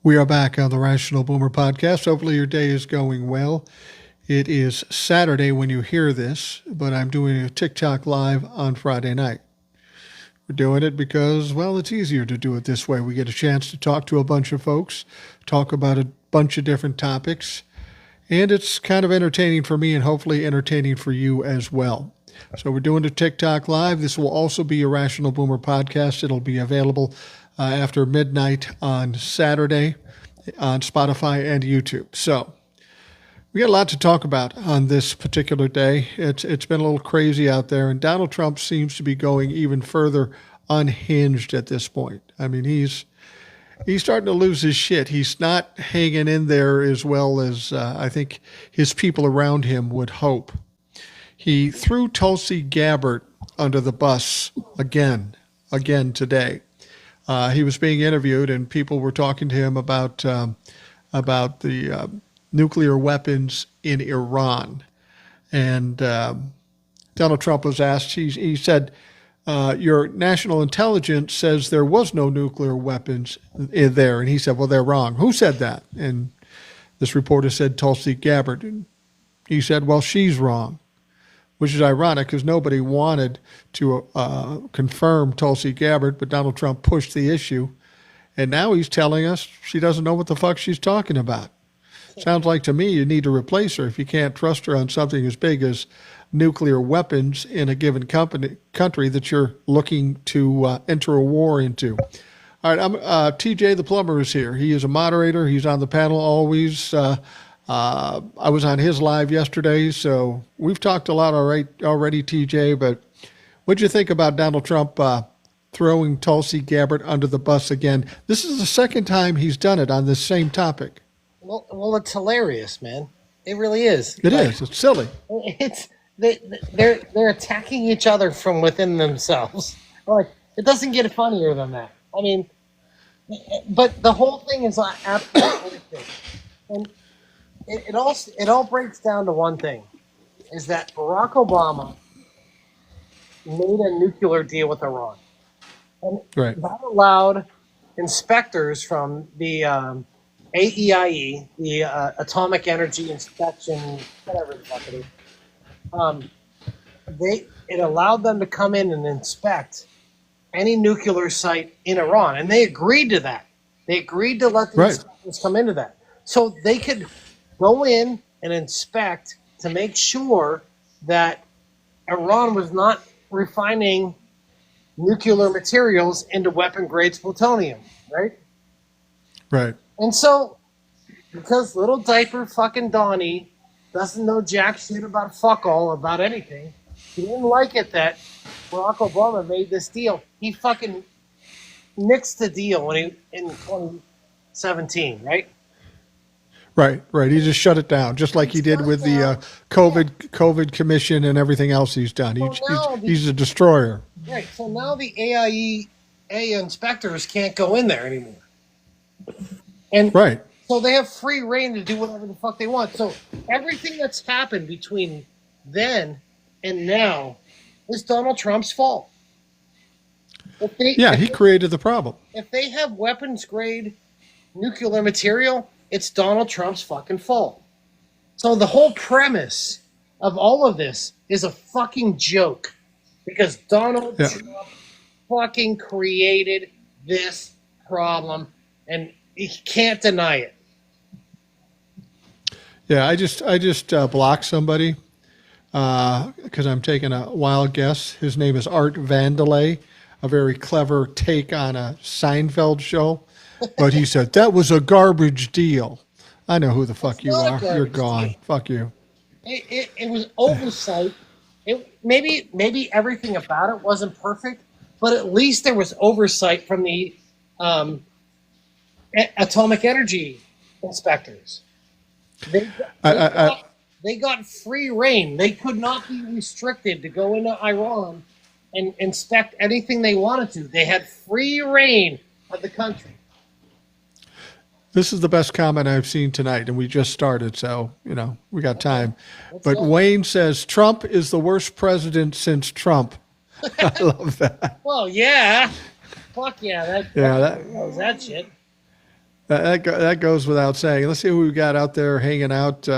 We are back on the Rational Boomer podcast. Hopefully your day is going well. It is Saturday when you hear this, but I'm doing a TikTok live on Friday night. We're doing it because, well, it's easier to do it this way. We get a chance to talk to a bunch of folks, talk about a bunch of different topics, and it's kind of entertaining for me and hopefully entertaining for you as well. So we're doing a TikTok live. This will also be a Rational Boomer podcast. It'll be available after midnight on Saturday on Spotify and YouTube. So we got a lot to talk about on this particular day. It's been a little crazy out there, and Donald Trump seems to be going even further unhinged at this point. I mean, he's starting to lose his shit. He's not hanging in there as well as I think his people around him would hope. He threw Tulsi Gabbard under the bus again today. He was being interviewed, and people were talking to him about the nuclear weapons in Iran. And Donald Trump was asked, he said, your national intelligence says there was no nuclear weapons in there. And he said, well, they're wrong. Who said that? And this reporter said Tulsi Gabbard. And he said, well, she's wrong. Which is ironic because nobody wanted to confirm Tulsi Gabbard, but Donald Trump pushed the issue. And now he's telling us she doesn't know what the fuck she's talking about. Sounds like to me you need to replace her if you can't trust her on something as big as nuclear weapons in a given country that you're looking to enter a war into. All right, TJ the Plumber is here. He is a moderator. He's on the panel always. I was on his live yesterday, so we've talked a lot already, TJ, but what'd you think about Donald Trump throwing Tulsi Gabbard under the bus again? This is the second time he's done it on this same topic. Well, it's hilarious, man. It really is. It is. It's silly. They're attacking each other from within themselves. Like, it doesn't get funnier than that. I mean, but the whole thing is absolutely and it all breaks down to one thing, is that Barack Obama made a nuclear deal with Iran. And that allowed inspectors from the AEIE, the Atomic Energy Inspection, whatever the fuck it is, it allowed them to come in and inspect any nuclear site in Iran. And they agreed to that. They agreed to let the inspectors come into that. So they could go in and inspect to make sure that Iran was not refining nuclear materials into weapon-grade plutonium, right? Right. And so, because little diaper fucking Donnie doesn't know jack shit about fuck all about anything, he didn't like it that Barack Obama made this deal. He fucking nixed the deal in 2017, right? Right. He just shut it down, just like he did with the COVID commission and everything else he's done. He's a destroyer. Right. So now the AIEA inspectors can't go in there anymore. And so they have free reign to do whatever the fuck they want. So everything that's happened between then and now is Donald Trump's fault. He created the problem. If they have weapons-grade nuclear material, it's Donald Trump's fucking fault. So the whole premise of all of this is a fucking joke because Donald Trump fucking created this problem and he can't deny it. Yeah, I just blocked somebody because I'm taking a wild guess. His name is Art Vandelay, a very clever take on a Seinfeld show. But he said, that was a garbage deal. I know who the fuck you are. You're gone. Deal. Fuck you. It was oversight. Maybe everything about it wasn't perfect, but at least there was oversight from the atomic energy inspectors. They got free reign. They could not be restricted to go into Iran and inspect anything they wanted to. They had free reign of the country. This is the best comment I've seen tonight, and we just started, so, we got time. But Wayne says, Trump is the worst president since Trump. I love that. Well, yeah. Fuck yeah. That knows that shit. That goes without saying. Let's see who we got out there hanging out.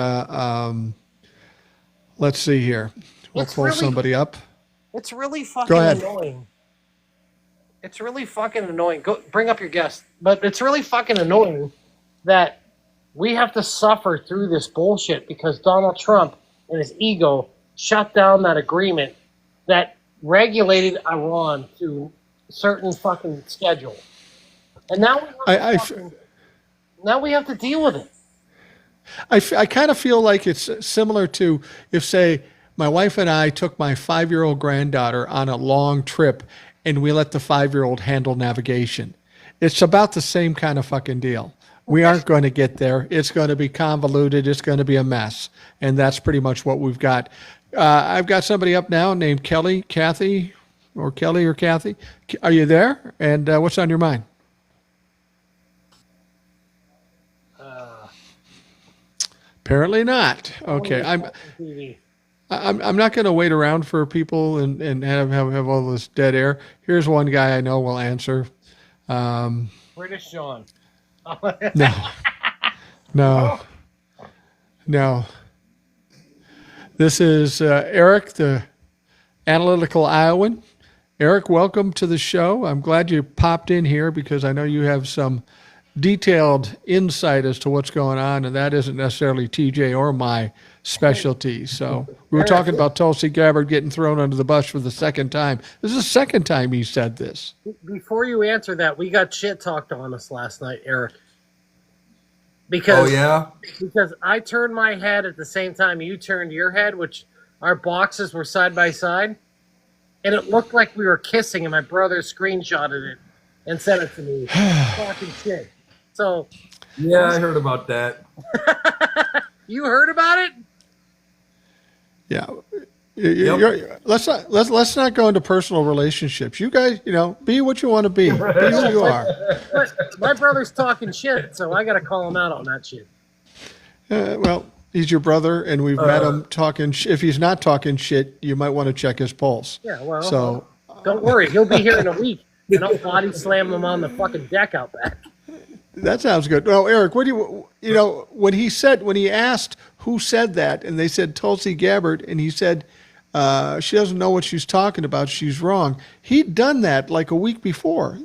Let's see here. We'll It's pull really, somebody up. it's really Go fucking ahead. annoying. It's really fucking annoying. Go bring up your guest, but it's really fucking annoying that we have to suffer through this bullshit because Donald Trump and his ego shut down that agreement that regulated Iran to a certain fucking schedule, and now we have to deal with it. I kind of feel like it's similar to if, say, my wife and I took my 5-year-old granddaughter on a long trip and we let the 5-year-old handle navigation. It's about the same kind of fucking deal. We aren't going to get there. It's going to be convoluted. It's going to be a mess. And that's pretty much what we've got. I've got somebody up now named Kathy. Are you there? And what's on your mind? Apparently not. Okay. I'm not going to wait around for people and have all this dead air. Here's one guy I know will answer. British John. No. This is Eric, the analytical Iowan. Eric, welcome to the show. I'm glad you popped in here because I know you have some detailed insight as to what's going on, and that isn't necessarily TJ or my specialty. So we were talking about Tulsi Gabbard getting thrown under the bus for the second time. This is the second time he said this. Before you answer that, we got shit talked on us last night, Eric. Because I turned my head at the same time you turned your head, which our boxes were side by side, and it looked like we were kissing, and my brother screenshotted it and sent it to me. Fucking shit. So, yeah, I heard about that. You heard about it? Yeah. Let's not go into personal relationships. You guys, be what you want to be. Be who you are. But my brother's talking shit, so I got to call him out on that shit. Well, he's your brother, and we've met him talking. If he's not talking shit, you might want to check his pulse. Yeah, well, so don't worry, he'll be here in a week, and I'll body slam him on the fucking deck out back. That sounds good. Well, Eric, what do when he asked who said that, and they said Tulsi Gabbard, and he said she doesn't know what she's talking about, she's wrong. He'd done that like a week before.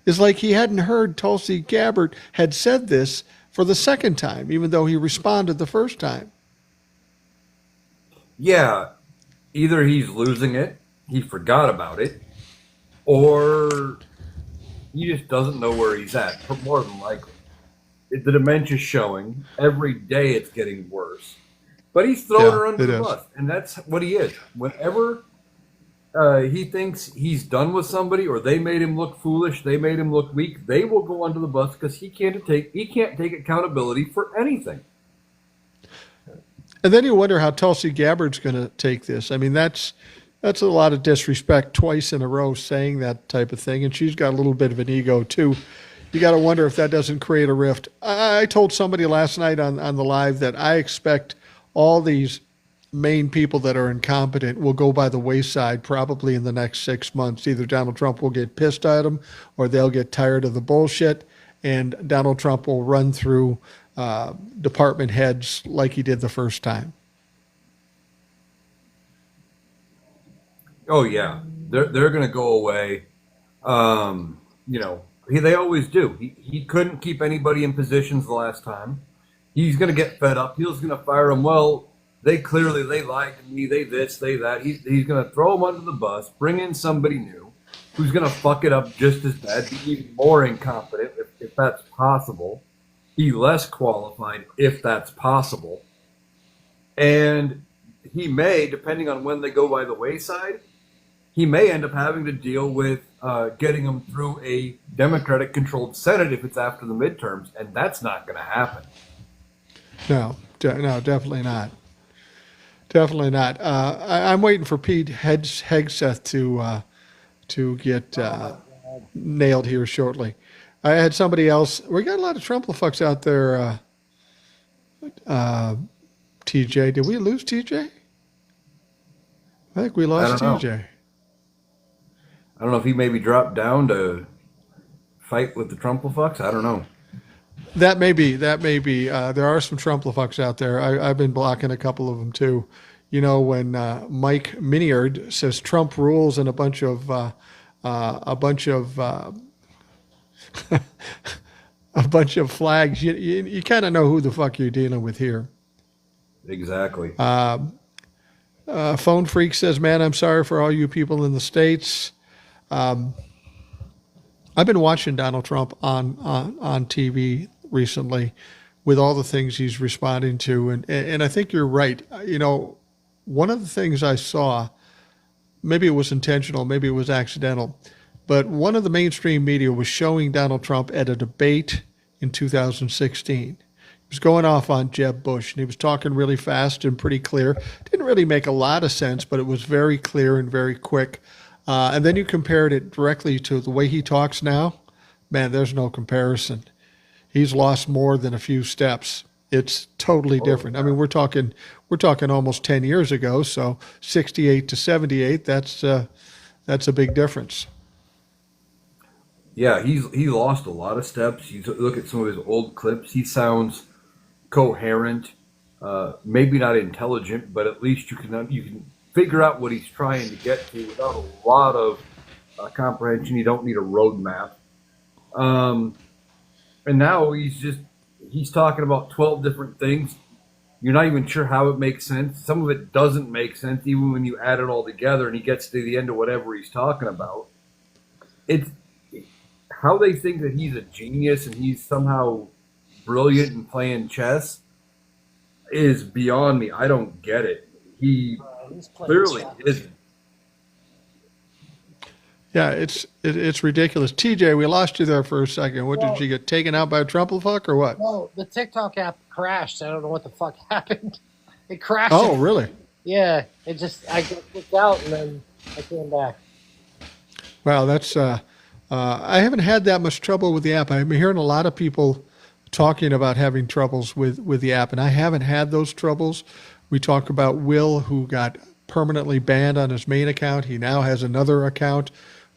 It's like he hadn't heard Tulsi Gabbard had said this for the second time, even though he responded the first time. Yeah, either he's losing it, he forgot about it, or he just doesn't know where he's at, more than likely. The dementia's showing. Every day it's getting worse. But he's throwing her under the bus, and that's what he is. Whenever he thinks he's done with somebody or they made him look foolish, they made him look weak, they will go under the bus because he can't take accountability for anything. And then you wonder how Tulsi Gabbard's going to take this. I mean, that's a lot of disrespect twice in a row saying that type of thing. And she's got a little bit of an ego, too. You got to wonder if that doesn't create a rift. I told somebody last night on the live that I expect all these main people that are incompetent will go by the wayside probably in the next 6 months. Either Donald Trump will get pissed at them or they'll get tired of the bullshit, and Donald Trump will run through department heads like he did the first time. Oh yeah, they're going to go away. They always do. He couldn't keep anybody in positions the last time. He's going to get fed up. He's going to fire them. Well, they lied to me. They this, they that. He's going to throw them under the bus, bring in somebody new who's going to fuck it up just as bad, be even more incompetent if that's possible, be less qualified if that's possible. And he may, depending on when they go by the wayside, he may end up having to deal with getting them through a Democratic-controlled Senate if it's after the midterms, and that's not going to happen. No, definitely not. Definitely not. I'm waiting for Pete Hegseth to get nailed here shortly. I had somebody else. We got a lot of Trump-fucks out there. TJ, did we lose TJ? I think we lost TJ. I don't know if he maybe dropped down to fight with the Trump-fucks. I don't know. That may be. That may be. There are some Trump-fucks out there. I've been blocking a couple of them too. You know, when Mike Miniard says Trump rules and a bunch of a bunch of flags, you kind of know who the fuck you're dealing with here. Exactly. Phone Freak says, "Man, I'm sorry for all you people in the States." I've been watching Donald Trump on TV recently with all the things he's responding to. And I think you're right. You know, one of the things I saw, maybe it was intentional, maybe it was accidental, but one of the mainstream media was showing Donald Trump at a debate in 2016. He was going off on Jeb Bush, and he was talking really fast and pretty clear. Didn't really make a lot of sense, but it was very clear and very quick. And then you compared it directly to the way he talks now. Man, there's no comparison. He's lost more than a few steps. It's totally different. I mean, we're talking almost 10 years ago. So 68 to 78, that's a big difference. Yeah, he lost a lot of steps. You look at some of his old clips. He sounds coherent, maybe not intelligent, but at least you can figure out what he's trying to get to without a lot of comprehension. You don't need a roadmap. And now he's talking about 12 different things. You're not even sure how it makes sense. Some of it doesn't make sense, even when you add it all together and he gets to the end of whatever he's talking about. It's how they think that he's a genius and he's somehow brilliant in playing chess is beyond me. I don't get it. He clearly isn't. Yeah, it's ridiculous. TJ, we lost you there for a second. What, did you get taken out by a Trump-fuck or what? No, the TikTok app crashed. I don't know what the fuck happened. It crashed. Oh, really? Yeah, I got kicked out and then I came back. Wow, that's I haven't had that much trouble with the app. I've been hearing a lot of people talking about having troubles with the app, and I haven't had those troubles. We talk about Will, who got permanently banned on his main account. He now has another account.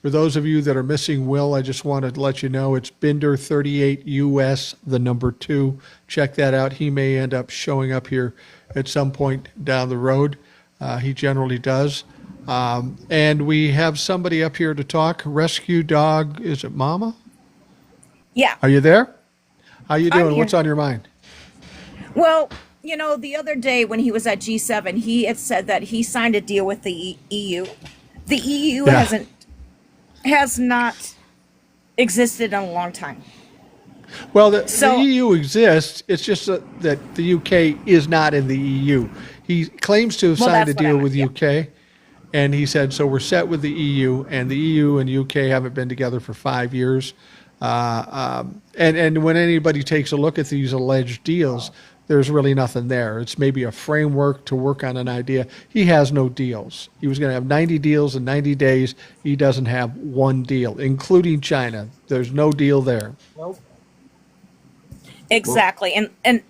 For those of you that are missing Will, I just wanted to let you know it's Binder38US, the number 2. Check that out. He may end up showing up here at some point down the road. He generally does. And we have somebody up here to talk. Rescue Dog, is it Mama? Yeah. Are you there? How you I'm doing? here. What's on your mind? Well, you know, the other day when he was at G7, he had said that he signed a deal with the EU. The EU Yeah. has not existed in a long time. Well, the So- EU exists. It's just that the UK is not in the EU. He claims to have Well, signed a that's what I deal meant, with yeah. UK, and he said, so we're set with the EU, and the EU and UK haven't been together for 5 years. And when anybody takes a look at these alleged deals, there's really nothing there. It's maybe a framework to work on an idea. He has no deals. He was going to have 90 deals in 90 days. He doesn't have one deal, including China. There's no deal there. Nope. Exactly. And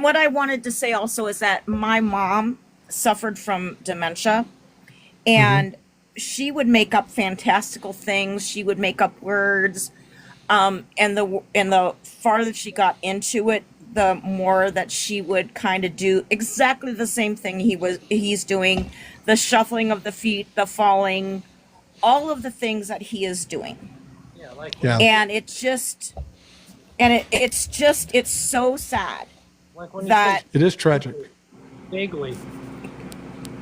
what I wanted to say also is that my mom suffered from dementia, and she would make up fantastical things. She would make up words. And the farther she got into it, the more that she would kind of do exactly the same thing he's doing, the shuffling of the feet, the falling, all of the things that he is doing. Yeah, like Yeah. And it's so sad like when you that It is tragic. say vaguely.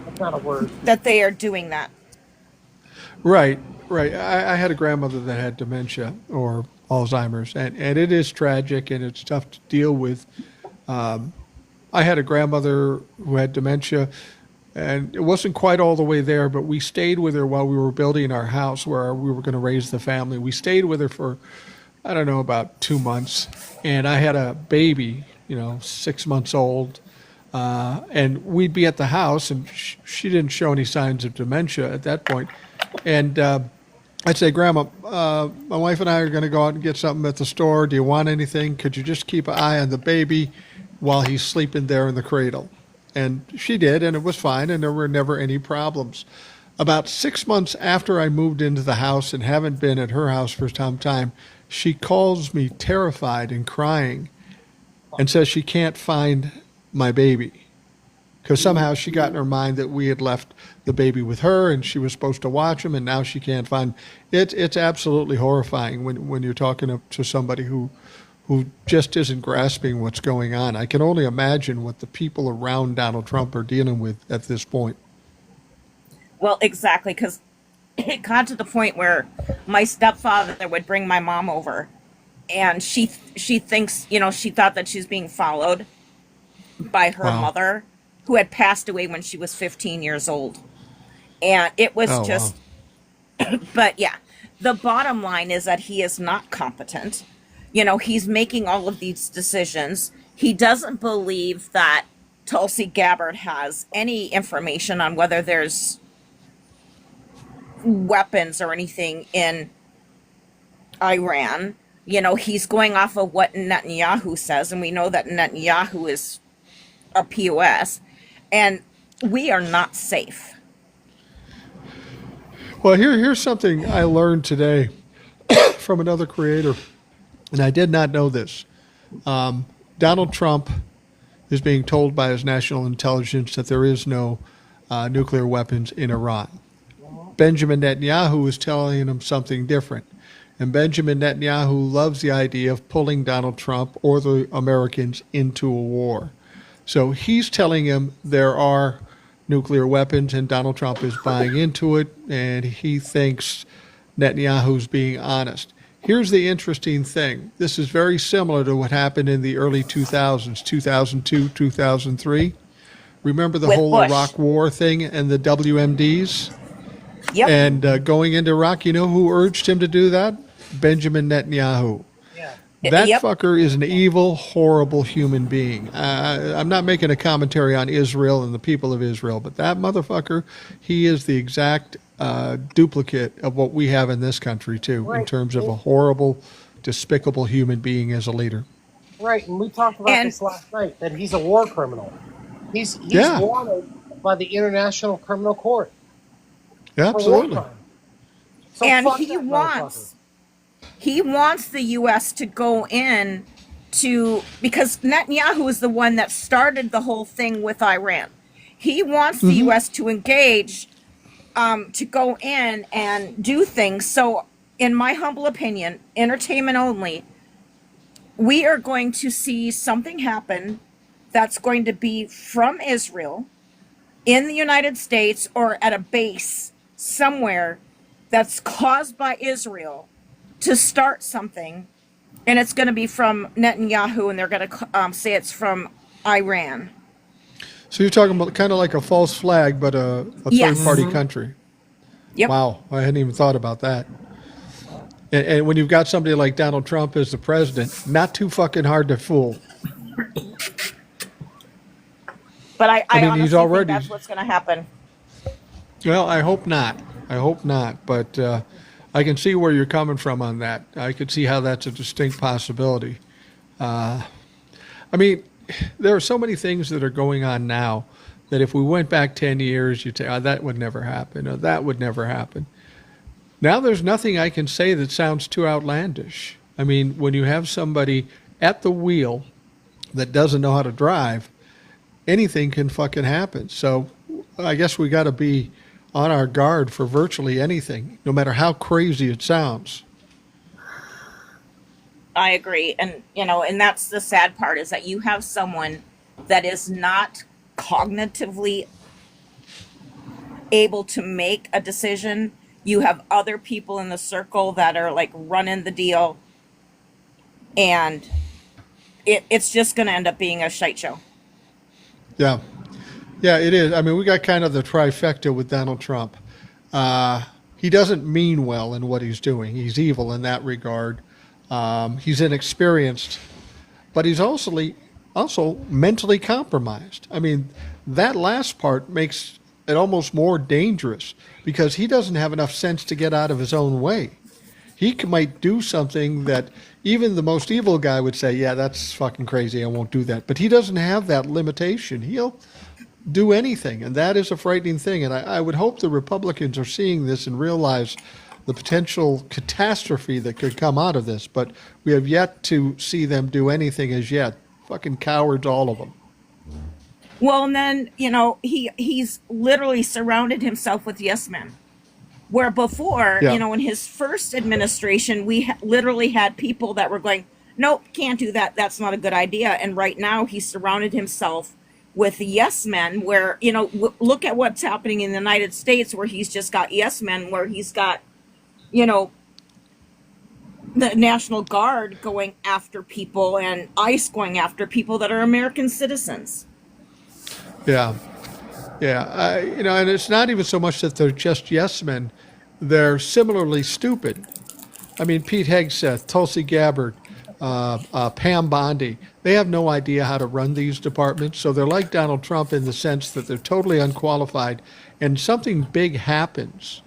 That's not a word. that they are doing that. Right, right. I had a grandmother that had dementia or Alzheimer's, and it is tragic and it's tough to deal with. I had a grandmother who had dementia, and it wasn't quite all the way there, but we stayed with her while we were building our house where we were going to raise the family. We stayed with her for, I don't know, about 2 months, and I had a baby, 6 months old. And we'd be at the house, and she didn't show any signs of dementia at that point. And I'd say, Grandma, my wife and I are going to go out and get something at the store. Do you want anything? Could you just keep an eye on the baby while he's sleeping there in the cradle? And she did, and it was fine, and there were never any problems. About 6 months after I moved into the house and haven't been at her house for some time, she calls me terrified and crying. and says she can't find my baby because somehow she got in her mind that we had left the baby with her and she was supposed to watch him, and now she can't find it. It's absolutely horrifying when you're talking to somebody who just isn't grasping what's going on. I can only imagine what the people around Donald Trump are dealing with at this point. Well, exactly, because it got to the point where my stepfather would bring my mom over, and she thinks, she thought that she's being followed by her Wow. mother, who had passed away when she was 15 years old. And it was Oh, just, wow. but yeah, the bottom line is that he is not competent. He's making all of these decisions. He doesn't believe that Tulsi Gabbard has any information on whether there's weapons or anything in Iran. He's going off of what Netanyahu says, and we know that Netanyahu is a POS, and we are not safe. Well, here's something I learned today from another creator, and I did not know this. Donald Trump is being told by his national intelligence that there is no nuclear weapons in Iran. Benjamin Netanyahu is telling him something different. And Benjamin Netanyahu loves the idea of pulling Donald Trump or the Americans into a war. So he's telling him there are nuclear weapons, and Donald Trump is buying into it, and he thinks Netanyahu's being honest. Here's the interesting thing. This is very similar to what happened in the early 2000s, 2002, 2003. Remember the With whole Bush. Iraq war thing and the WMDs? Yep. And going into Iraq, you know who urged him to do that? Benjamin Netanyahu. Yeah. That Yep. fucker is an evil, horrible human being. I'm not making a commentary on Israel and the people of Israel, but that motherfucker, he is the exact duplicate of what we have in this country, too, in Right. terms of a horrible, despicable human being as a leader. Right, and we talked about And- this last night, that he's a war criminal. He's Yeah. wanted by the International Criminal Court Yeah, for war absolutely. crime. So And fuck he that wants the U.S. to go in because Netanyahu is the one that started the whole thing with Iran. He wants the U.S. to engage, to go in and do things. So, in my humble opinion, entertainment only, we are going to see something happen that's going to be from Israel in the United States or at a base somewhere that's caused by Israel to start something, and it's going to be from Netanyahu, and they're going to say it's from Iran. So you're talking about kind of like a false flag, but a Yes. third-party country. Yep. Wow, I hadn't even thought about that. And when you've got somebody like Donald Trump as the president, not too fucking hard to fool. But I I mean, honestly he's already- think that's what's going to happen. Well, I hope not. I hope not. But I can see where you're coming from on that. I could see how that's a distinct possibility. I mean, there are so many things that are going on now that if we went back 10 years, you'd say, oh, that would never happen, or that would never happen. Now there's nothing I can say that sounds too outlandish. I mean, when you have somebody at the wheel that doesn't know how to drive, anything can fucking happen. So I guess we got to be on our guard for virtually anything, no matter how crazy it sounds. I agree. And, and that's the sad part, is that you have someone that is not cognitively able to make a decision. You have other people in the circle that are like running the deal, and it's just going to end up being a shite show. Yeah. Yeah, it is. I mean, we got kind of the trifecta with Donald Trump. He doesn't mean well in what he's doing. He's evil in that regard. He's inexperienced, but he's also mentally compromised. I mean, that last part makes it almost more dangerous because he doesn't have enough sense to get out of his own way. He might do something that even the most evil guy would say, yeah, that's fucking crazy, I won't do that. But he doesn't have that limitation. He'll do anything, and that is a frightening thing. And I would hope the Republicans are seeing this and realize the potential catastrophe that could come out of this, but we have yet to see them do anything as yet. Fucking cowards, all of them. Well, and then, he's literally surrounded himself with yes men. Where before, Yeah. in his first administration, we literally had people that were going, nope, can't do that. That's not a good idea. And right now, he's surrounded himself with yes men, where, look at what's happening in the United States, where he's just got yes men, where he's got, the National Guard going after people and ICE going after people that are American citizens. Yeah. Yeah. And it's not even so much that they're just yes men, they're similarly stupid. I mean, Pete Hegseth, Tulsi Gabbard, Pam Bondi, they have no idea how to run these departments. So they're like Donald Trump in the sense that they're totally unqualified, and something big happens.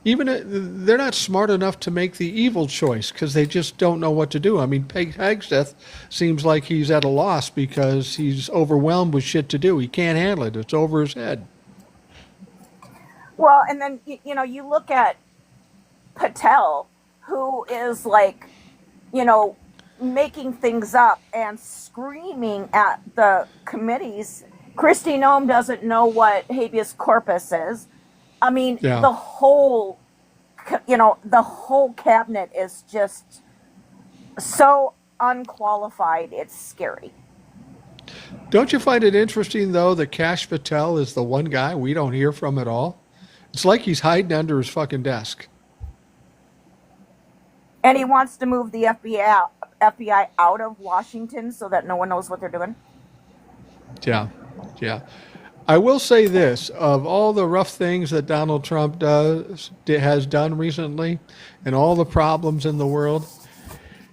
Even they're not smart enough to make the evil choice because they just don't know what to do. I mean, Pete Hegseth seems like he's at a loss because he's overwhelmed with shit to do. He can't handle it. It's over his head. Well, and then, you look at Patel, who is like, making things up and screaming at the committees. Kristi Noem doesn't know what habeas corpus is. I mean, Yeah. the whole cabinet is just so unqualified. It's scary. Don't you find it interesting, though, that Kash Patel is the one guy we don't hear from at all? It's like he's hiding under his fucking desk. And he wants to move the FBI out of Washington so that no one knows what they're doing. Yeah, yeah. I will say this, of all the rough things that Donald Trump has done recently and all the problems in the world,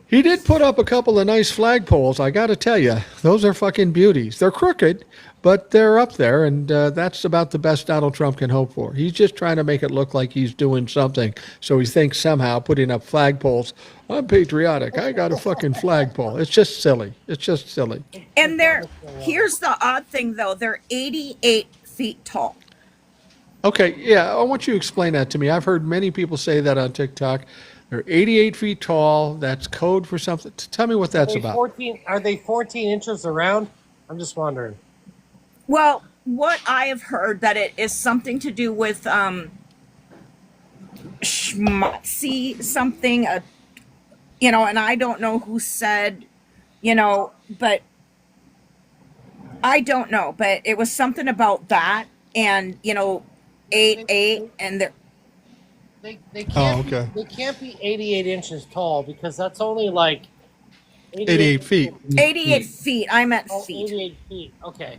he did put up a couple of nice flagpoles. I got to tell you, those are fucking beauties. They're crooked, but they're up there, and that's about the best Donald Trump can hope for. He's just trying to make it look like he's doing something, so he thinks somehow putting up flagpoles, I'm patriotic, I got a fucking flagpole. It's just silly. It's just silly. And here's the odd thing, though. They're 88 feet tall. Okay, yeah, I want you to explain that to me. I've heard many people say that on TikTok. They're 88 feet tall. That's code for something. Tell me what that's about. Are they 14 inches around? I'm just wondering. Well, what I have heard that it is something to do with schmutzy something, and I don't know who said, but I don't know, but it was something about that, and 8, and they're. They can't. okay. They can't be 88 inches tall because that's only like 88 feet. 88 feet. I meant Oh, feet. 88 feet. Okay.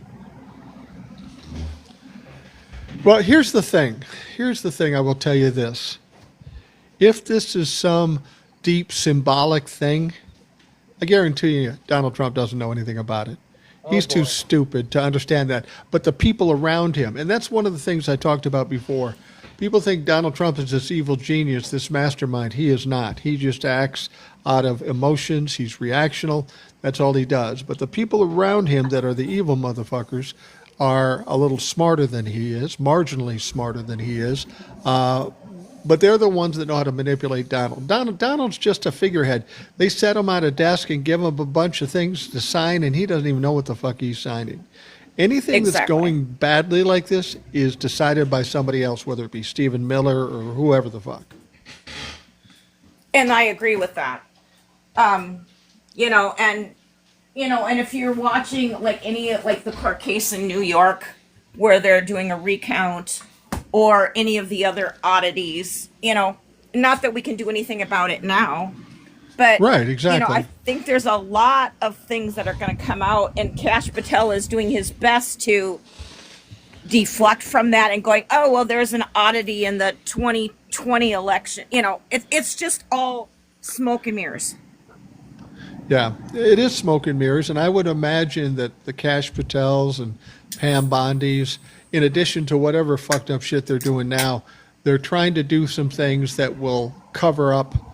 Well, here's the thing. Here's the thing. I will tell you this. If this is some deep symbolic thing, I guarantee you Donald Trump doesn't know anything about it. He's too stupid to understand that. But the people around him, and that's one of the things I talked about before. People think Donald Trump is this evil genius, this mastermind. He is not. He just acts out of emotions. He's reactional. That's all he does. But the people around him that are the evil motherfuckers are a little smarter than he is, marginally smarter than he is. But they're the ones that know how to manipulate Donald. Donald's just a figurehead. They set him at a desk and give him a bunch of things to sign, and he doesn't even know what the fuck he's signing. Anything that's going badly like this is decided by somebody else, whether it be Stephen Miller or whoever the fuck. And I agree with that. And if you're watching like any like the court case in New York where they're doing a recount or any of the other oddities, not that we can do anything about it now, but right, exactly. I think there's a lot of things that are going to come out, and Kash Patel is doing his best to deflect from that and going, oh, well, there's an oddity in the 2020 election. It's just all smoke and mirrors. Yeah, it is smoke and mirrors, and I would imagine that the Kash Patels and Pam Bondis, in addition to whatever fucked up shit they're doing now, they're trying to do some things that will cover up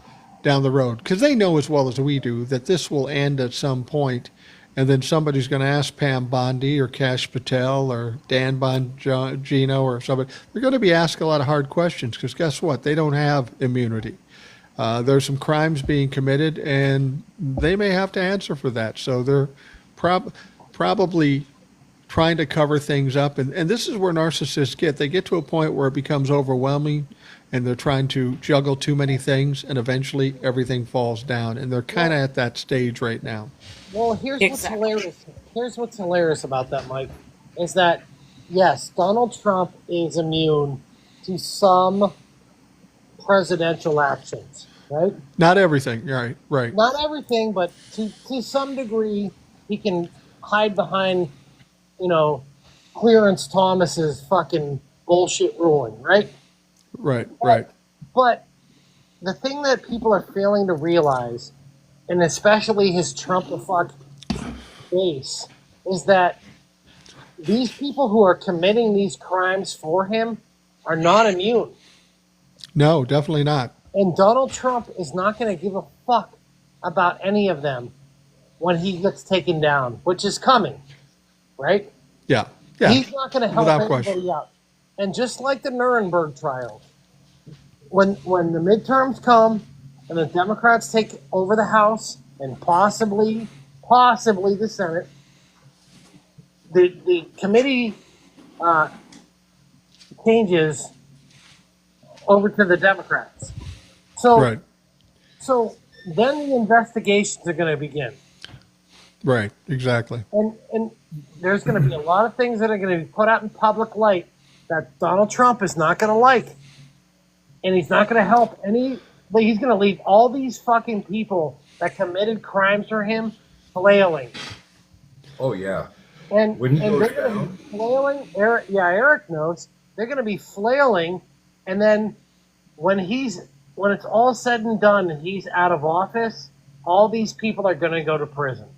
down the road, because they know as well as we do that this will end at some point, and then somebody's going to ask Pam Bondi or Kash Patel or Dan Bongino or somebody. They're going to be asked a lot of hard questions, because guess what? They don't have immunity. There's some crimes being committed, and they may have to answer for that. So probably trying to cover things up. And this is where narcissists get. They get to a point where it becomes overwhelming and they're trying to juggle too many things and eventually everything falls down. And they're kind of at that stage right now. Well, here's Exactly. what's hilarious. Here's what's hilarious about that, Mike, is that yes, Donald Trump is immune to some presidential actions, right? Not everything. Right. Not everything, but to some degree, he can hide behind, Clarence Thomas's fucking bullshit ruling, right? Right. But the thing that people are failing to realize, and especially his Trump the fuck base, is that these people who are committing these crimes for him are not immune. No, definitely not. And Donald Trump is not going to give a fuck about any of them when he gets taken down, which is coming, right? Yeah. He's not going to help Without anybody question. out. And just like the Nuremberg trials, when the midterms come and the Democrats take over the House and possibly the Senate, the committee changes over to the Democrats. Right. So then the investigations are going to begin. Right. Exactly. And there's going to be a lot of things that are going to be put out in public light that Donald Trump is not going to like. And he's not going to help any. He's going to leave all these fucking people that committed crimes for him flailing. Oh yeah. And When he they're goes going to down. be flailing. Eric knows. They're going to be flailing. And then when it's all said and done and he's out of office, all these people are going to go to prison.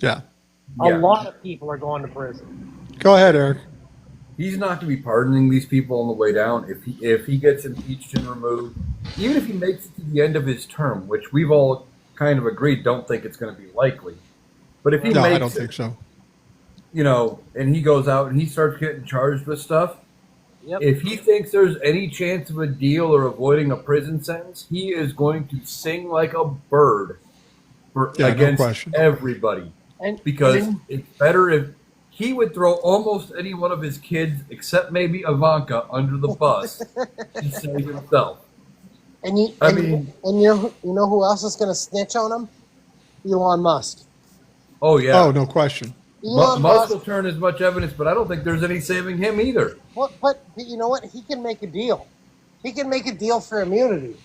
Yeah. A Yeah. lot of people are going to prison. Go ahead, Eric. He's not going to be pardoning these people on the way down. If he gets impeached and removed, even if he makes it to the end of his term, which we've all kind of agreed don't think it's going to be likely. But if he No, makes I don't it, think so. and he goes out and he starts getting charged with stuff, Yep. if he thinks there's any chance of a deal or avoiding a prison sentence, he is going to sing like a bird Yeah, no against question. everybody. Because it's better if he would throw almost any one of his kids, except maybe Ivanka, under the bus to save himself. And you know who else is going to snitch on him? Elon Musk. Oh yeah. Oh, no question. Elon Musk will Musk. turn as much evidence, but I don't think there's any saving him either. But you know what? He can make a deal. He can make a deal for immunity.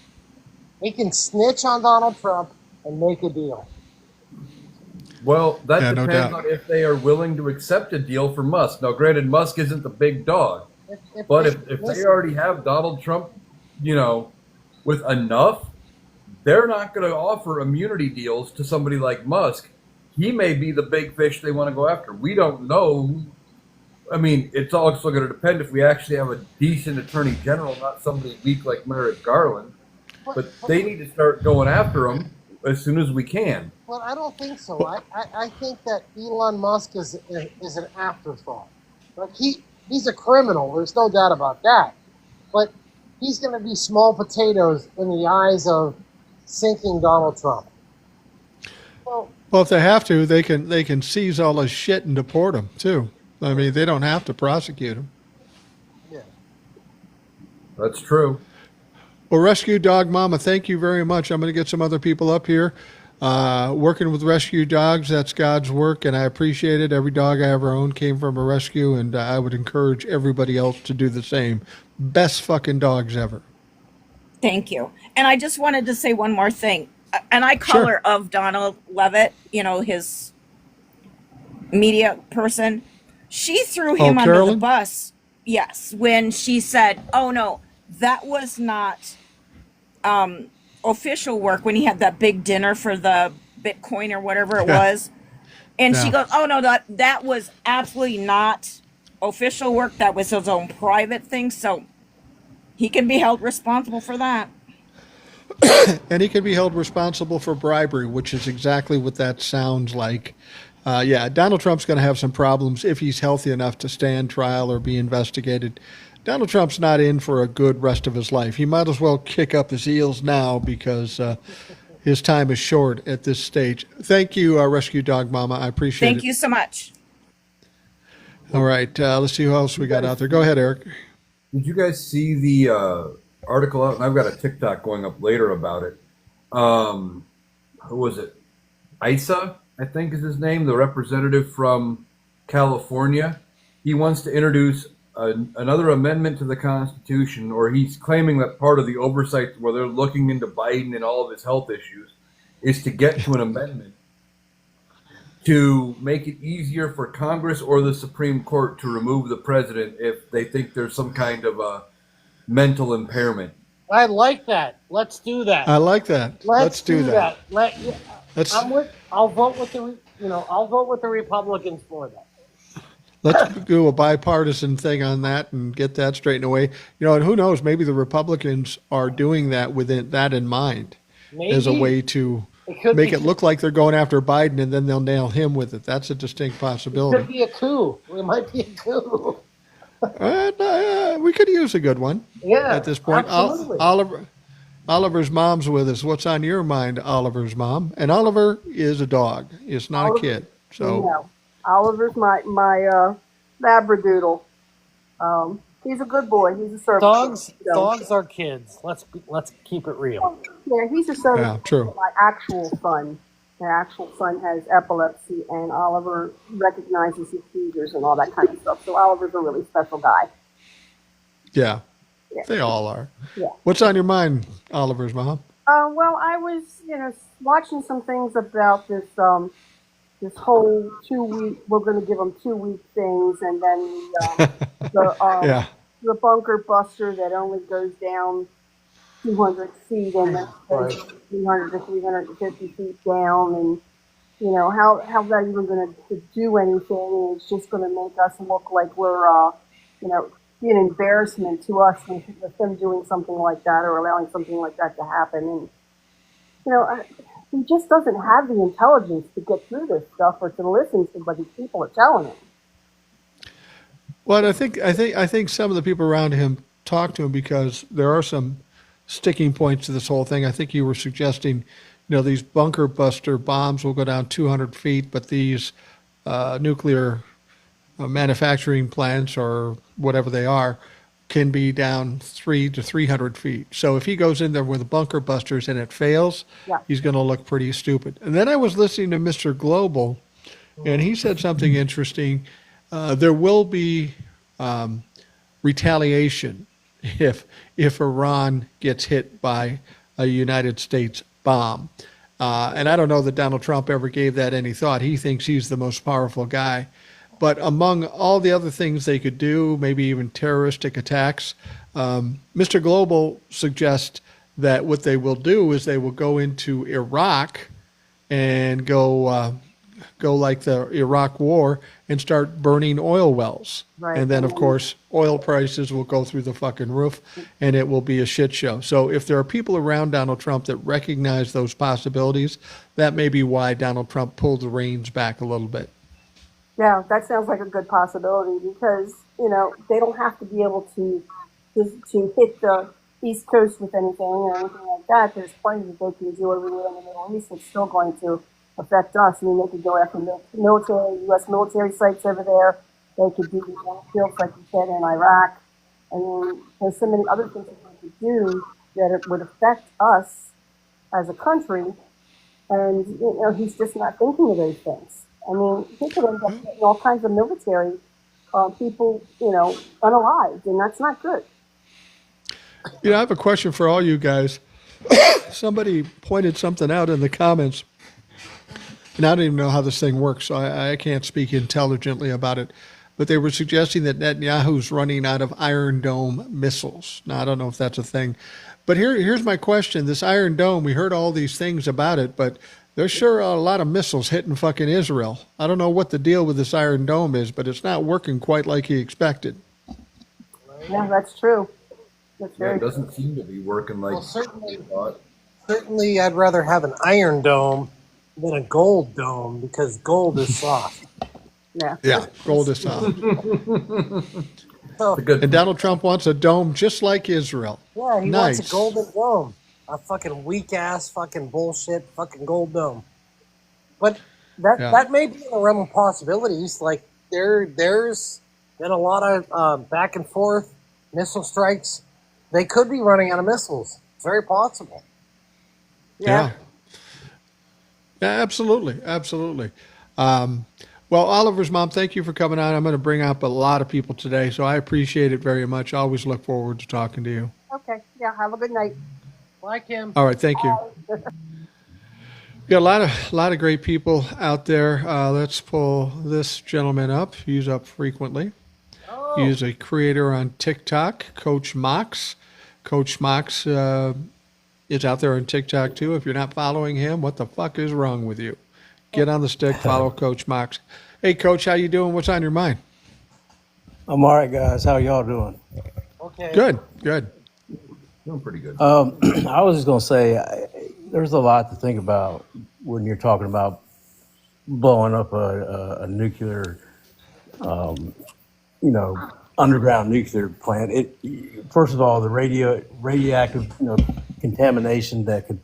He can snitch on Donald Trump and make a deal. Well, that Yeah, no depends doubt. on if they are willing to accept a deal for Musk. Now, granted, Musk isn't the big dog, but if they listen, already have Donald Trump, with enough, they're not going to offer immunity deals to somebody like Musk. He may be the big fish they want to go after. We don't know. I mean, it's also going to depend if we actually have a decent attorney general, not somebody weak like Merrick Garland. But they need to start going after him as soon as we can. Well, I don't think so. I think that Elon Musk is an afterthought. Like he's a criminal. There's no doubt about that. But he's going to be small potatoes in the eyes of sinking Donald Trump. Well, if they have to, they can seize all his shit and deport him too. I mean, they don't have to prosecute him. Yeah. That's true. Well, Rescue Dog Mama, thank you very much. I'm going to get some other people up here. Working with rescue dogs, that's God's work, and I appreciate it. Every dog I ever owned came from a rescue, and I would encourage everybody else to do the same. Best fucking dogs ever. Thank you. And I just wanted to say one more thing. And I call Sure. her of Donald Levitt, his media person. She threw him under the Carolyn? bus. Yes, when she said, "Oh no, that was not official work." When he had that big dinner for the Bitcoin or whatever it was, and she Yeah. goes, "Oh no, that was absolutely not official work. That was his own private thing." So he can be held responsible for that. And he can be held responsible for bribery, which is exactly what that sounds like. Yeah, Donald Trump's going to have some problems if he's healthy enough to stand trial or be investigated. Donald Trump's not in for a good rest of his life. He might as well kick up his heels now because his time is short at this stage. Thank you, Rescue Dog Mama. I appreciate Thank it. you so much. All right, let's see who else we got out there. Go ahead, Eric. Did you guys see the article out? And I've got a TikTok going up later about it. Who was it? Isa, I think is his name, the representative from California. He wants to introduce another amendment to the Constitution, or he's claiming that part of the oversight where they're looking into Biden and all of his health issues is to get to an amendment to make it easier for Congress or the Supreme Court to remove the president if they think there's some kind of a mental impairment. I like that. Let's do that. I like that. Let's do that. I'll vote with the Republicans for that. Let's do a bipartisan thing on that and get that straightened away. And who knows? Maybe the Republicans are doing that with that in mind, as a way to make it look like they're going after Biden, and then they'll nail him with it. That's a distinct possibility. It could be a coup. It might be a coup. We could use a good one. Yeah, at this point. absolutely. Oliver's mom's with us. What's on your mind, Oliver's mom? And Oliver is a dog. It's not a kid. So yeah. Oliver's my Labradoodle. He's a good boy. He's a service. Dogs are kids. Let's keep it real. Yeah, he's a service. Yeah, true. My actual son. My actual son has epilepsy, and Oliver recognizes his seizures and all that kind of stuff. So Oliver's a really special guy. yeah, Yeah. they all are. Yeah. What's on your mind, Oliver's mom? Well, I was, watching some things about this whole 2 week. We're going to give them 2 week things, and then Yeah. the bunker buster that only goes down 200 feet and then goes 300 to 350 feet down, and how's that even going to do anything? It's just going to make us look like we're be an embarrassment to us with them doing something like that or allowing something like that to happen. And he just doesn't have the intelligence to get through this stuff or to listen to what these people are telling him. Well, I think some of the people around him talk to him because there are some sticking points to this whole thing. I think you were suggesting, these bunker buster bombs will go down 200 feet, but these nuclear manufacturing plants or whatever they are can be down 300 to 300 feet. So if he goes in there with the bunker busters and it fails, he's going to look pretty stupid. And then I was listening to Mr. Global, and he said something interesting. There will be retaliation if Iran gets hit by a United States bomb. And I don't know that Donald Trump ever gave that any thought. He thinks he's the most powerful guy. But among all the other things they could do, maybe even terroristic attacks, Mr. Global suggests that what they will do is they will go into Iraq and go like the Iraq War and start burning oil wells. Right. And then, of course, oil prices will go through the fucking roof, and it will be a shit show. So if there are people around Donald Trump that recognize those possibilities, that may be why Donald Trump pulled the reins back a little bit. Yeah, that sounds like a good possibility because, they don't have to be able to hit the East Coast with anything or anything like that. There's plenty that they can do everywhere in the Middle East that's still going to affect us. I mean, they could go after military, U.S. military sites over there. They could do fields, like you said, in Iraq. I mean, there's so many other things that they could do that it would affect us as a country. And, he's just not thinking of those things. I mean, he could end up getting all kinds of military people, unalived, and that's not good. I have a question for all you guys. Somebody pointed something out in the comments, and I don't even know how this thing works, so I can't speak intelligently about it. But they were suggesting that Netanyahu's running out of Iron Dome missiles. Now, I don't know if that's a thing. But here's my question. This Iron Dome, we heard all these things about it, but there's sure a lot of missiles hitting fucking Israel. I don't know what the deal with this Iron Dome is, but it's not working quite like he expected. Yeah, that's true. That's very it doesn't seem to be working like they thought. Certainly, I'd rather have an iron dome than a gold dome because gold is soft. Yeah, gold is soft. So, And Donald Trump wants a dome just like Israel. yeah, he Nice. wants a golden dome. a fucking weak ass fucking bullshit fucking gold dome. But that may be in the realm of possibilities. Like there's been a lot of back and forth missile strikes. They could be running out of missiles. It's very possible. Yeah. Yeah, absolutely. Absolutely. Well, Oliver's mom, thank you for coming on. I'm going to bring up a lot of people today, so I appreciate it very much. I always look forward to talking to you. Okay. Yeah. Have a good night. Bye, Kim. All right. Thank you. Yeah, a lot of great people out there. Let's pull this gentleman up. He's up frequently. Oh, He is a creator on TikTok, Coach Mox. Coach Mox is out there on TikTok too. If you're not following him, what the fuck is wrong with you? Get on the stick, follow Coach Mox. Hey, Coach, how you doing? What's on your mind? I'm all right, guys. How y'all doing? okay. Good, good. Doing pretty good. I was just gonna say, there's a lot to think about when you're talking about blowing up a nuclear, underground nuclear plant. First of all, the radioactive, contamination that could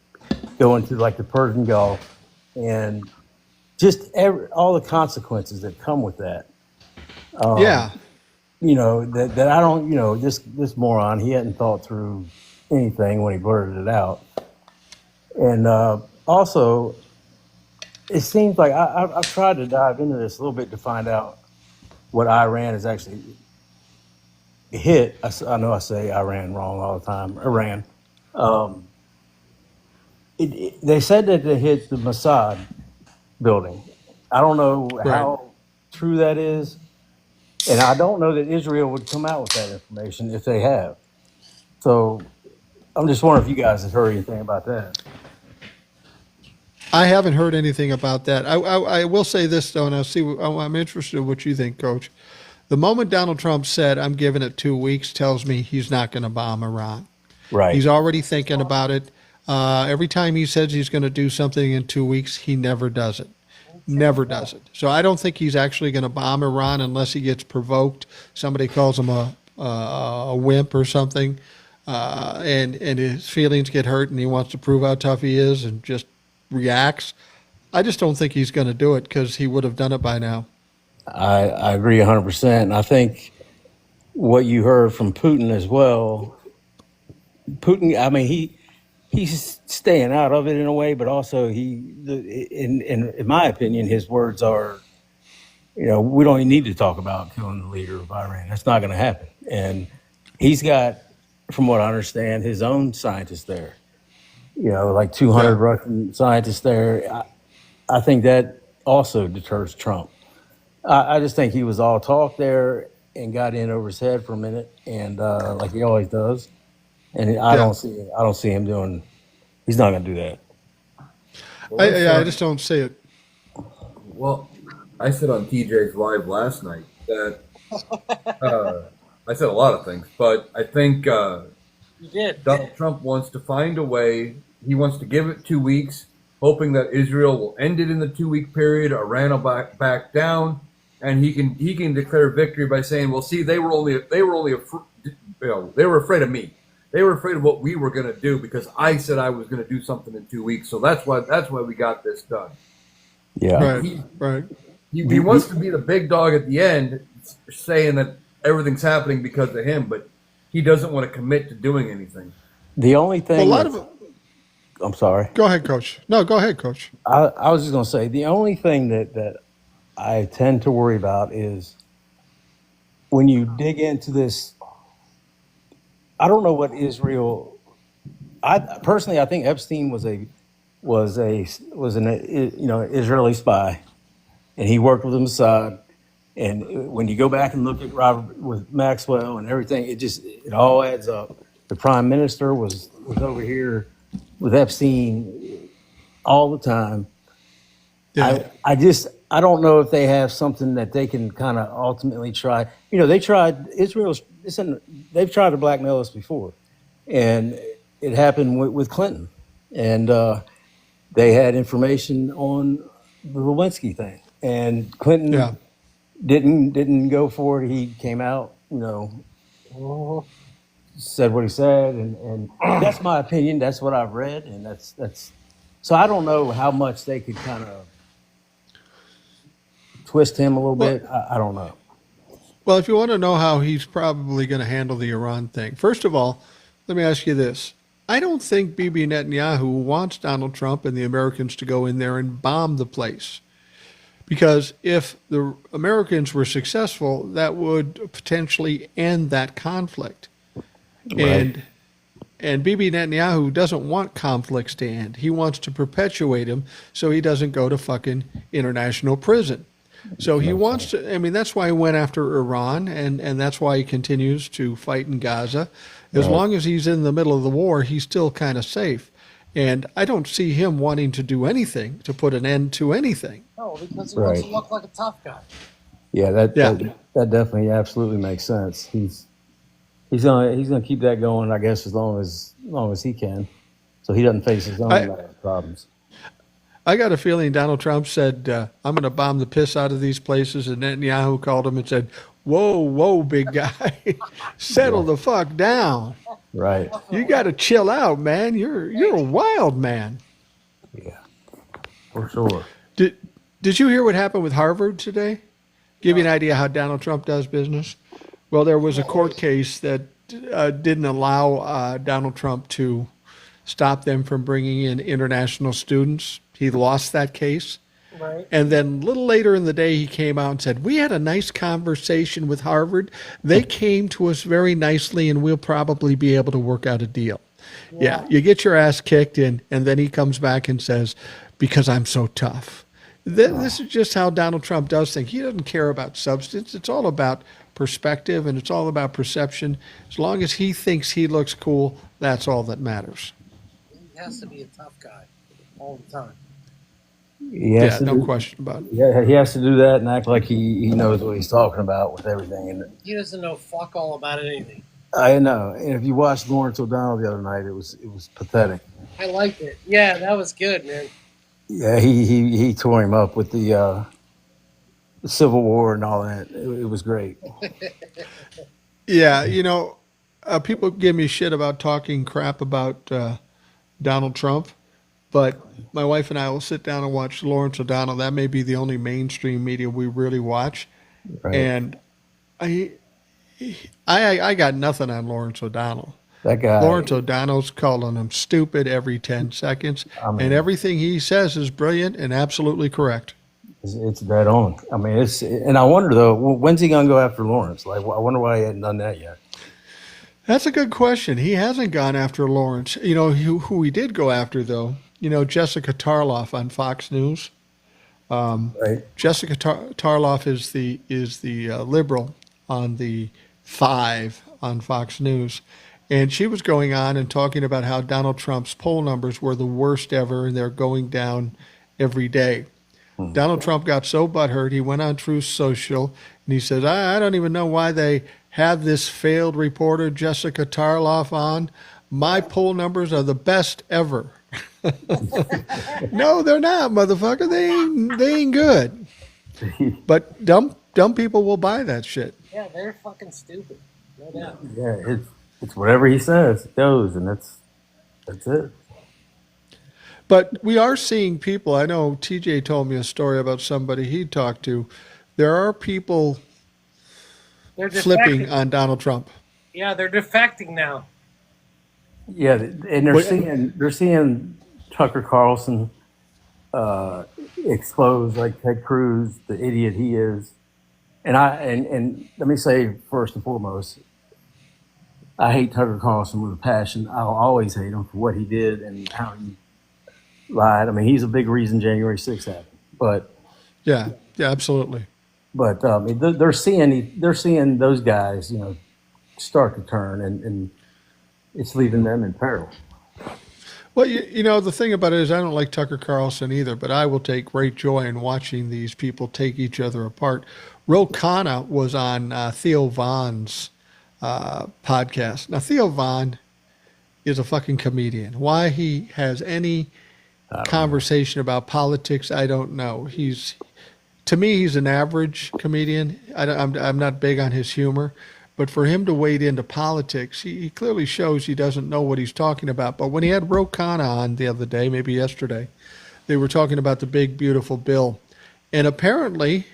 go into like the Persian Gulf, and just all the consequences that come with that. Yeah, That I don't, this moron, he hadn't thought through anything when he blurted it out. And also, it seems like I've tried to dive into this a little bit to find out what Iran has actually hit. I know I say Iran wrong all the time. Iran. They said that they hit the Mossad building. I don't know how true that is. And I don't know that Israel would come out with that information if they have. So I'm just wondering if you guys have heard anything about that. I haven't heard anything about that. I will say this though, and I'm interested in what you think, Coach. The moment Donald Trump said, "I'm giving it 2 weeks," tells me he's not going to bomb Iran. Right. He's already thinking about it. Every time he says he's going to do something in 2 weeks, he never does it. Never does it. So I don't think he's actually going to bomb Iran unless he gets provoked. Somebody calls him a wimp or something, and his feelings get hurt, and he wants to prove how tough he is, and just reacts. I just don't think he's going to do it because he would have done it by now. I agree 100%. And I think what you heard from Putin as well, I mean, he's staying out of it in a way, but also in my opinion, his words are, we don't even need to talk about killing the leader of Iran. That's not going to happen. And he's got, from what I understand, his own scientists there. Like 200 Russian scientists there. I think that also deters Trump. I just think he was all talk there and got in over his head for a minute, and like he always does. And I don't see him doing. He's not going to do that. I just don't see it. Well, I said on TJ's live last night that I said a lot of things, but I think You did. Donald Trump wants to find a way. He wants to give it 2 weeks, hoping that Israel will end it in the 2 week period. Iran will back down, and he can declare victory by saying, "Well, see, they were afraid of me. They were afraid of what we were going to do because I said I was going to do something in 2 weeks. So that's why we got this done." Yeah. Right. He wants to be the big dog at the end, saying that everything's happening because of him, but he doesn't want to commit to doing anything. The only thing. I'm sorry. Go ahead, Coach. No, go ahead, Coach. I was just going to say the only thing that I tend to worry about is when you dig into this. I don't know what Israel. I think Epstein was an Israeli spy, and he worked with the Mossad. And when you go back and look at Robert with Maxwell and everything, it all adds up. The prime minister was over here with Epstein all the time. Yeah. I don't know if they have something that they can kind of ultimately try. They tried they've tried to blackmail us before, and it happened with Clinton, and they had information on the Lewinsky thing, and Clinton didn't go for it. He came out, Oh, said what he said, and that's my opinion. That's what I've read, and that's. So I don't know how much they could kind of twist him a little Well, bit. I don't know. well, if you want to know how he's probably going to handle the Iran thing, first of all, let me ask you this. I don't think Bibi Netanyahu wants Donald Trump and the Americans to go in there and bomb the place. Because if the Americans were successful, that would potentially end that conflict. Right. And Bibi Netanyahu doesn't want conflicts to end. He wants to perpetuate them so he doesn't go to fucking international prison. So he wants to, I mean, that's why he went after Iran, and that's why he continues to fight in Gaza. As long as he's in the middle of the war, he's still kind of safe. And I don't see him wanting to do anything to put an end to anything. No, because he wants to look like a tough guy. Yeah, that definitely absolutely makes sense. He's gonna keep that going, I guess, as long as he can, so he doesn't face his own problems. I got a feeling Donald Trump said, I'm going to bomb the piss out of these places, and Netanyahu called him and said, whoa, big guy, settle the fuck down. Right. You got to chill out, man. You're a wild man. Yeah, for sure. Did you hear what happened with Harvard today? Give you an idea how Donald Trump does business. Well, there was a court case that didn't allow Donald Trump to stop them from bringing in international students. He lost that case. Right. And then a little later in the day, he came out and said, we had a nice conversation with Harvard. They came to us very nicely, and we'll probably be able to work out a deal. Yeah, you get your ass kicked, and then he comes back and says, because I'm so tough. This is just how Donald Trump does things. He doesn't care about substance. It's all about perspective, and it's all about perception. As long as he thinks he looks cool, that's all that matters. He has to be a tough guy all the time. Yeah, no question about it. Yeah, he has to do that and act like he knows what he's talking about with everything. And He doesn't know fuck all about anything. I know. And if you watched Lawrence O'Donnell the other night, it was pathetic. I liked it. Yeah, that was good, man. Yeah, he tore him up with the Civil War and all that. It was great. Yeah, people give me shit about talking crap about Donald Trump, but my wife and I will sit down and watch Lawrence O'Donnell. That may be the only mainstream media we really watch. Right. And I got nothing on Lawrence O'Donnell. That guy. Lawrence O'Donnell's calling him stupid every 10 seconds, and everything he says is brilliant and absolutely correct. It's dead on. I mean, and I wonder though, when's he gonna go after Lawrence? Like, I wonder why he hadn't done that yet. That's a good question. He hasn't gone after Lawrence. Who he did go after though. Jessica Tarloff on Fox News. Right. Jessica Tarloff is the liberal on the 5 on Fox News. And she was going on and talking about how Donald Trump's poll numbers were the worst ever, and they're going down every day. Donald Trump got so butthurt, he went on Truth Social, and he said, I don't even know why they have this failed reporter, Jessica Tarloff, on. My poll numbers are the best ever. No, they're not, motherfucker. They ain't good. But dumb people will buy that shit. Yeah, they're fucking stupid. No doubt. Yeah, it's whatever he says, it goes, and that's it. But we are seeing people. I know TJ told me a story about somebody he talked to. There are people They're flipping defecting. on Donald Trump. Yeah, they're defecting now. Yeah, and they're seeing Tucker Carlson expose like Ted Cruz, the idiot he is. And let me say first and foremost, I hate Tucker Carlson with a passion. I'll always hate him for what he did and how he lied. I mean, he's a big reason January 6th happened. But Yeah, absolutely. But they're seeing those guys, start to turn, and it's leaving them in peril. Well, the thing about it is I don't like Tucker Carlson either, but I will take great joy in watching these people take each other apart. Ro Khanna was on Theo Vaughn's podcast. Now, Theo Vaughn is a fucking comedian. Why he has any conversation about politics, I don't know. To me, he's an average comedian. I'm not big on his humor, But for him to wade into politics, he clearly shows he doesn't know what he's talking about. But when he had Ro Khanna on the other day, maybe yesterday, they were talking about the big, beautiful bill. And apparently,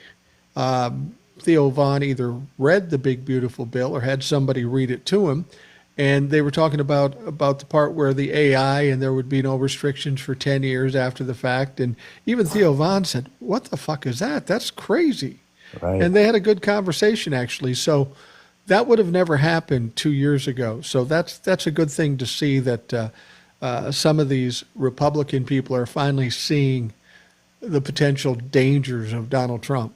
Theo Von either read the big, beautiful bill or had somebody read it to him. And they were talking about the part where the AI and there would be no restrictions for 10 years after the fact. And even Theo Von said, what the fuck is that? That's crazy. Right. And they had a good conversation, actually. So that would have never happened 2 years ago. So that's a good thing to see that some of these Republican people are finally seeing the potential dangers of Donald Trump.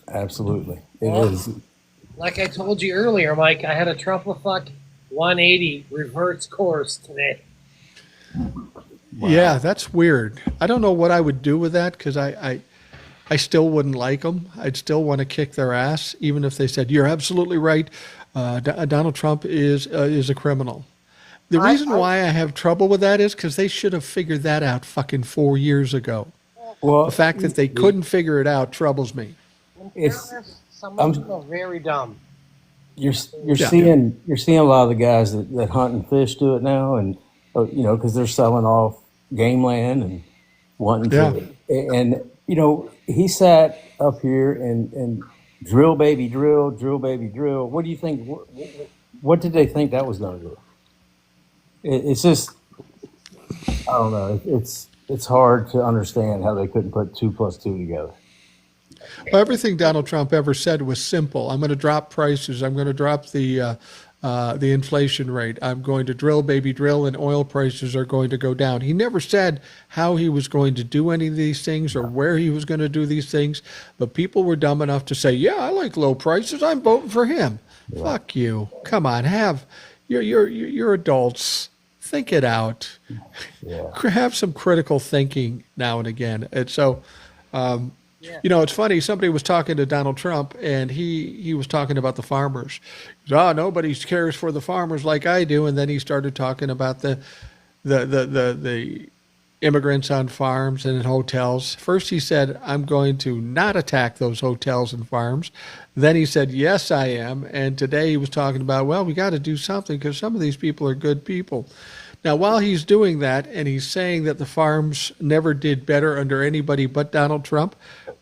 Absolutely. It Well, is. like I told you earlier, Mike, I had a Trumpafuck 180 reverse course today. Yeah, that's weird. I don't know what I would do with that because I still wouldn't like them. I'd still want to kick their ass, even if they said, you're absolutely right. Donald Trump is a criminal. The reason why I have trouble with that is because they should have figured that out fucking 4 years ago. Well, The fact that they couldn't figure it out troubles me. In It's- fairness, some of them are very dumb. you're Yeah. seeing a lot of the guys that hunt and fish do it now, and because they're selling off game land and wanting to. And he sat up here and drill baby drill, drill baby drill. What do you think? What did they think that was going to do? It's just, I don't know. It's hard to understand how they couldn't put 2 plus 2 together. Well, everything Donald Trump ever said was simple. I'm going to drop prices. I'm going to drop the inflation rate. I'm going to drill, baby, drill, and oil prices are going to go down. He never said how he was going to do any of these things or where he was going to do these things. But people were dumb enough to say, "Yeah, I like low prices. I'm voting for him." Yeah. Fuck you. Come on, you're adults. Think it out. Yeah. Have some critical thinking now and again. And so. It's funny. Somebody was talking to Donald Trump, and he was talking about the farmers. He said, nobody cares for the farmers like I do. And then he started talking about the immigrants on farms and in hotels. First, he said, "I'm going to not attack those hotels and farms." Then he said, "Yes, I am." And today he was talking about, well, we got to do something because some of these people are good people. Now, while he's doing that and he's saying that the farms never did better under anybody but Donald Trump,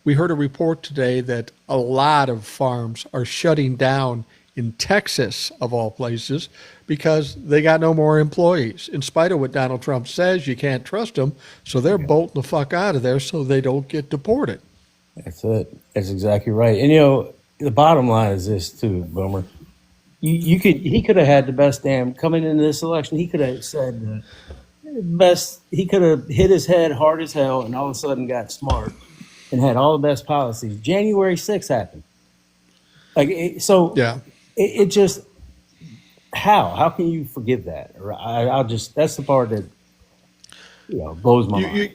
we heard a report today that a lot of farms are shutting down in Texas, of all places, because they got no more employees. In spite of what Donald Trump says, you can't trust them, so they're bolting the fuck out of there so they don't get deported. That's it. That's exactly right. And the bottom line is this too, Boomer. He could have had the best damn coming into this election. He could have said the best. He could have hit his head hard as hell, and all of a sudden got smart and had all the best policies. January 6th happened. It just how can you forgive that? That's the part that blows my mind.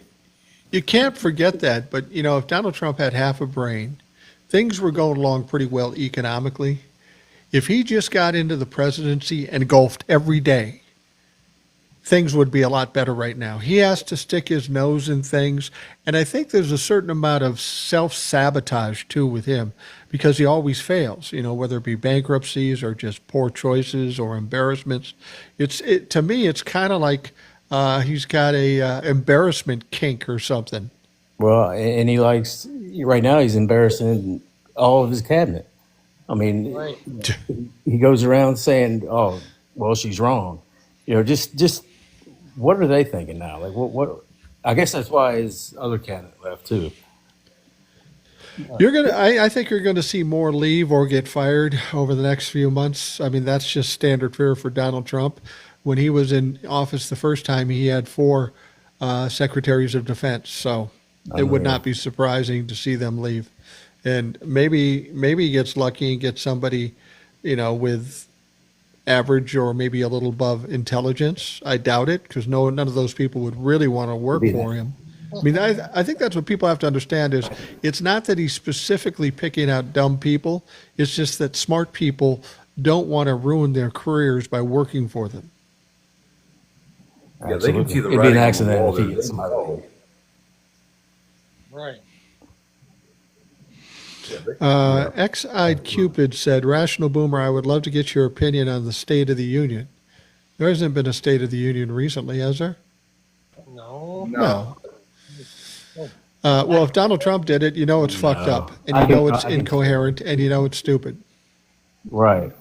You can't forget that, but if Donald Trump had half a brain, things were going along pretty well economically. If he just got into the presidency and golfed every day, things would be a lot better right now. He has to stick his nose in things, and I think there's a certain amount of self-sabotage too with him because he always fails, whether it be bankruptcies or just poor choices or embarrassments. To me, it's kind of like he's got a embarrassment kink or something. Well, and he likes, right now he's embarrassing all of his cabinet. I mean, Right. he goes around saying, "Oh, well, she's wrong." Just what are they thinking now? Like, what? I guess that's why his other candidate left too. I think you're gonna see more leave or get fired over the next few months. I mean, that's just standard fare for Donald Trump. When he was in office the first time, he had 4 secretaries of defense, so it would not be surprising to see them leave. And maybe he gets lucky and gets somebody, with average or maybe a little above intelligence. I doubt it because none of those people would really want to work for him. I mean, I think that's what people have to understand is it's not that he's specifically picking out dumb people. It's just that smart people don't want to ruin their careers by working for them. Yeah, they can see the It'd be an writing on the accident wall. if he gets somebody. Right. X-eyed Cupid said, "Rational Boomer, I would love to get your opinion on the State of the Union." There hasn't been a State of the Union recently, has there? No. No. Well, if Donald Trump did it, you know it's fucked up, and I you can- know it's I can- incoherent, and you know it's stupid. Right.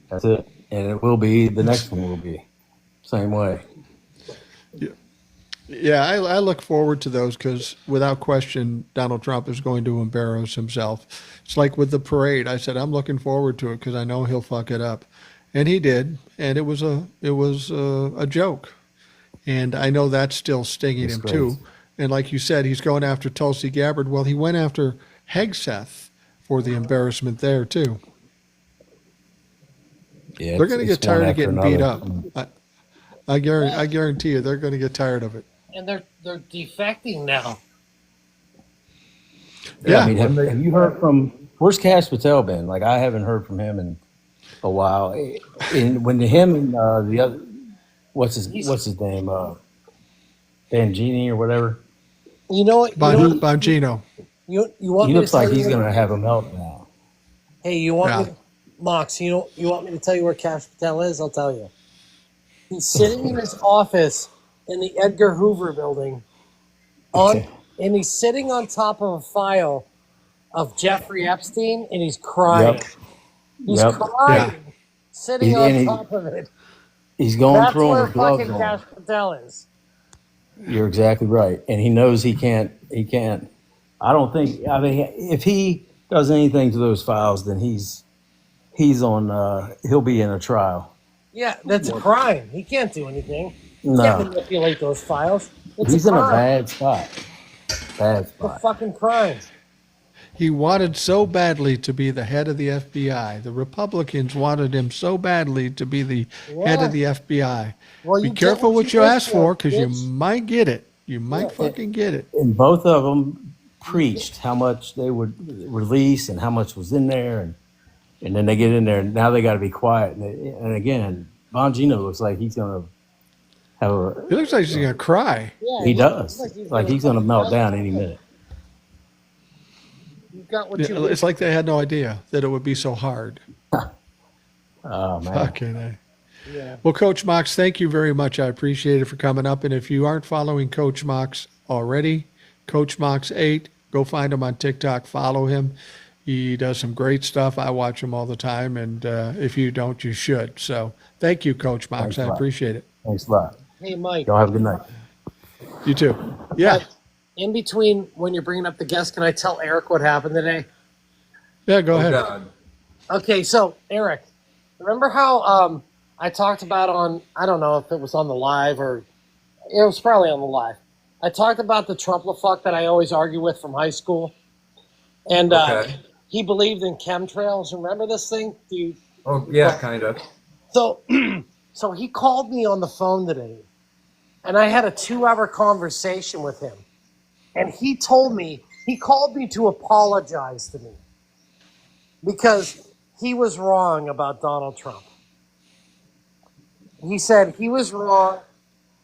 That's it. And it will be, the next one will be same way. Yeah, I look forward to those because without question, Donald Trump is going to embarrass himself. It's like with the parade. I said I'm looking forward to it because I know he'll fuck it up, and he did, and it was a joke, and I know that's still stinging him too. And like you said, he's going after Tulsi Gabbard. Well, he went after Hegseth for the embarrassment there too. Yeah, They're going to get tired of after getting beat another. up. I guarantee you, they're going to get tired of it. And they're defecting now. Yeah. I mean, have you heard from, where's Cash Patel been? Like, I haven't heard from him in a while. When him and the other, what's his name? Bangini or whatever. You know what? Bongino. You want He me looks to tell like he's you going to have a meltdown. Hey, you want Yeah. me, Mox? You want me to tell you where Cash Patel is? I'll tell you. He's sitting in his office in the Edgar Hoover building, and he's sitting on top of a file of Jeffrey Epstein, and he's crying. Yep. He's Yep. crying, sitting He's- on and he- top of it. He's going That's through where him with gloves fucking on. Cash Patel is. You're exactly right. And he knows he can't, I don't think, I mean, if he does anything to those files, then he's on, he'll be in a trial. Yeah, that's a crime. He can't do anything. He can't No, manipulate those files. It's he's a in a crime. bad spot. Bad It's a spot. fucking crime. He wanted so badly to be the head of the FBI. The Republicans wanted him so badly to be the head of the FBI. Well, Be you get careful what you wish ask for because you bitch. might get it. You might fucking get it. And both of them preached how much they would release and how much was in there. And then they get in there and now they got to be quiet. And again, Bongino looks like he's going to have a, He looks like he's going to cry. Yeah, he looks does. Like he's going to melt down any minute. You got what you It's like they had no idea that it would be so hard. Oh, man. Fucking A. Yeah. Well, Coach Mox, thank you very much. I appreciate it for coming up. And if you aren't following Coach Mox already, Coach Mox 8, go find him on TikTok. Follow him. He does some great stuff. I watch him all the time. And if you don't, you should. So thank you, Coach Mox. Thanks a I lot. appreciate it. Thanks a lot. Hey, Mike. Y'all have a good night. You too. Yeah. In between when you're bringing up the guest, can I tell Eric what happened today? Yeah, go Oh, ahead. God. Okay, so Eric, remember how I talked about on, I don't know if it was on the live or it was probably on the live. I talked about the Trump-la-fuck that I always argue with from high school. And Okay. he believed in chemtrails. Remember this thing? Do you, Oh, yeah, kind of. So, so he called me on the phone today, and I had a 2-hour conversation with him. And he called me to apologize to me because he was wrong about Donald Trump. He said he was wrong.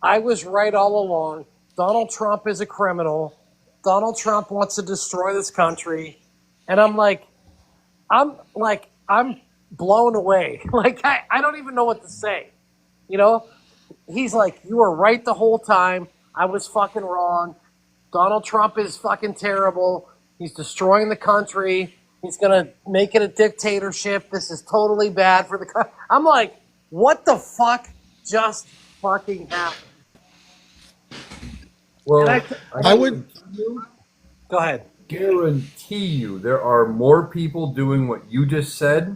I was right all along. Donald Trump is a criminal. Donald Trump wants to destroy this country. And I'm blown away. Like, I don't even know what to say. You know, he's like, you were right the whole time. I was fucking wrong. Donald Trump is fucking terrible. He's destroying the country. He's going to make it a dictatorship. This is totally bad for the country. I'm like, what the fuck just fucking happened? Well, And I would. Go ahead. guarantee you there are more people doing what you just said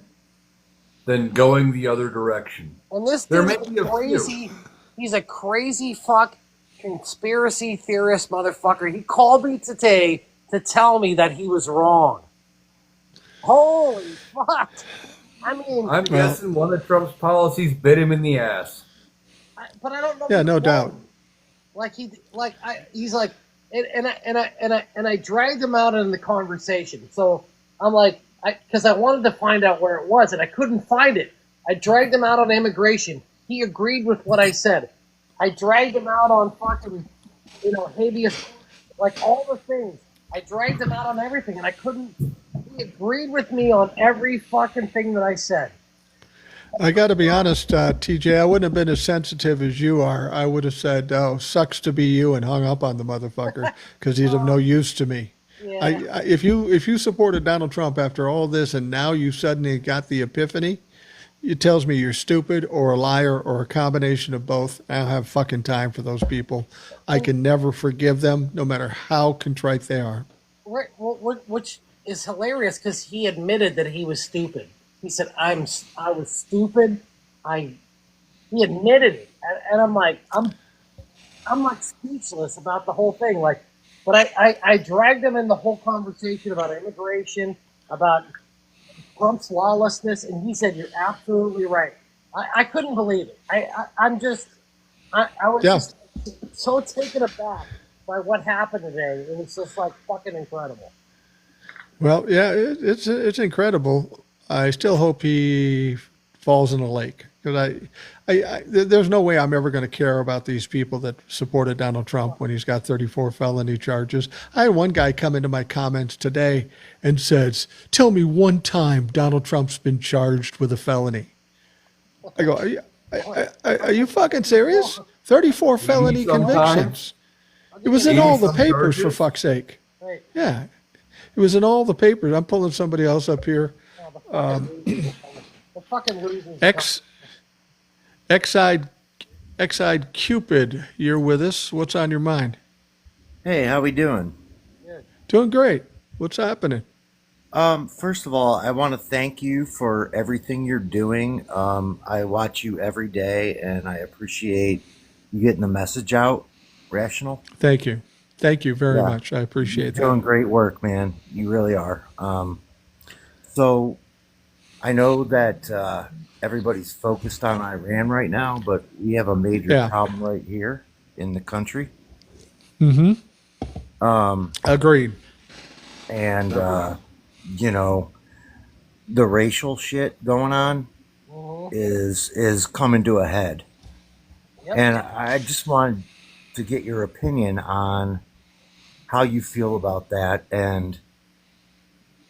than going the other direction. And this There dude's may be a few. crazy. He's a crazy fuck conspiracy theorist motherfucker. He called me today to tell me that he was wrong. Holy fuck! I mean, I'm guessing one of Trump's policies bit him in the ass. but I don't know. Yeah, if no he's doubt. wrong. He's like, and I dragged him out in the conversation. So I'm like, because I wanted to find out where it was, and I couldn't find it. I dragged him out on immigration. He agreed with what I said. I dragged him out on fucking, habeas, like all the things. I dragged him out on everything, and I couldn't. He agreed with me on every fucking thing that I said. I got to be honest, TJ, I wouldn't have been as sensitive as you are. I would have said, "Oh, sucks to be you," and hung up on the motherfucker because he's of no use to me. Yeah. If you supported Donald Trump after all this and now you suddenly got the epiphany, it tells me you're stupid or a liar or a combination of both. I don't have fucking time for those people. I can never forgive them, no matter how contrite they are. Right, which is hilarious because he admitted that he was stupid. He said, I was stupid. He admitted it, and I'm like speechless about the whole thing. Like, but I dragged him in the whole conversation about immigration, about Trump's lawlessness, and he said, "You're absolutely right." I couldn't believe it. I was Yeah. just so taken aback by what happened today. It was just like fucking incredible. Well, yeah, it's incredible. I still hope he falls in a lake because there's no way I'm ever going to care about these people that supported Donald Trump when he's got 34 felony charges. I had one guy come into my comments today and says, "Tell me one time Donald Trump's been charged with a felony." I go, are you fucking serious? 34 felony sometimes. convictions. It was in all the some papers, for charges. fuck's sake. Right. Yeah, it was in all the papers. I'm pulling somebody else up here. The fucking losers. X-eyed Cupid, you're with us. What's on your mind? Hey, how we doing? Doing great. What's happening? First of all, I want to thank you for everything you're doing. I watch you every day, and I appreciate you getting the message out. Rational. Thank you. Thank you very Yeah. much. I appreciate You're doing that. great work, man. You really are. So I know that everybody's focused on Iran right now, but we have a major Yeah. problem right here in the country. Mm-hmm. Um, Agreed. and you know, the racial shit going on is coming to a head. Yep. And I just wanted to get your opinion on how you feel about that. And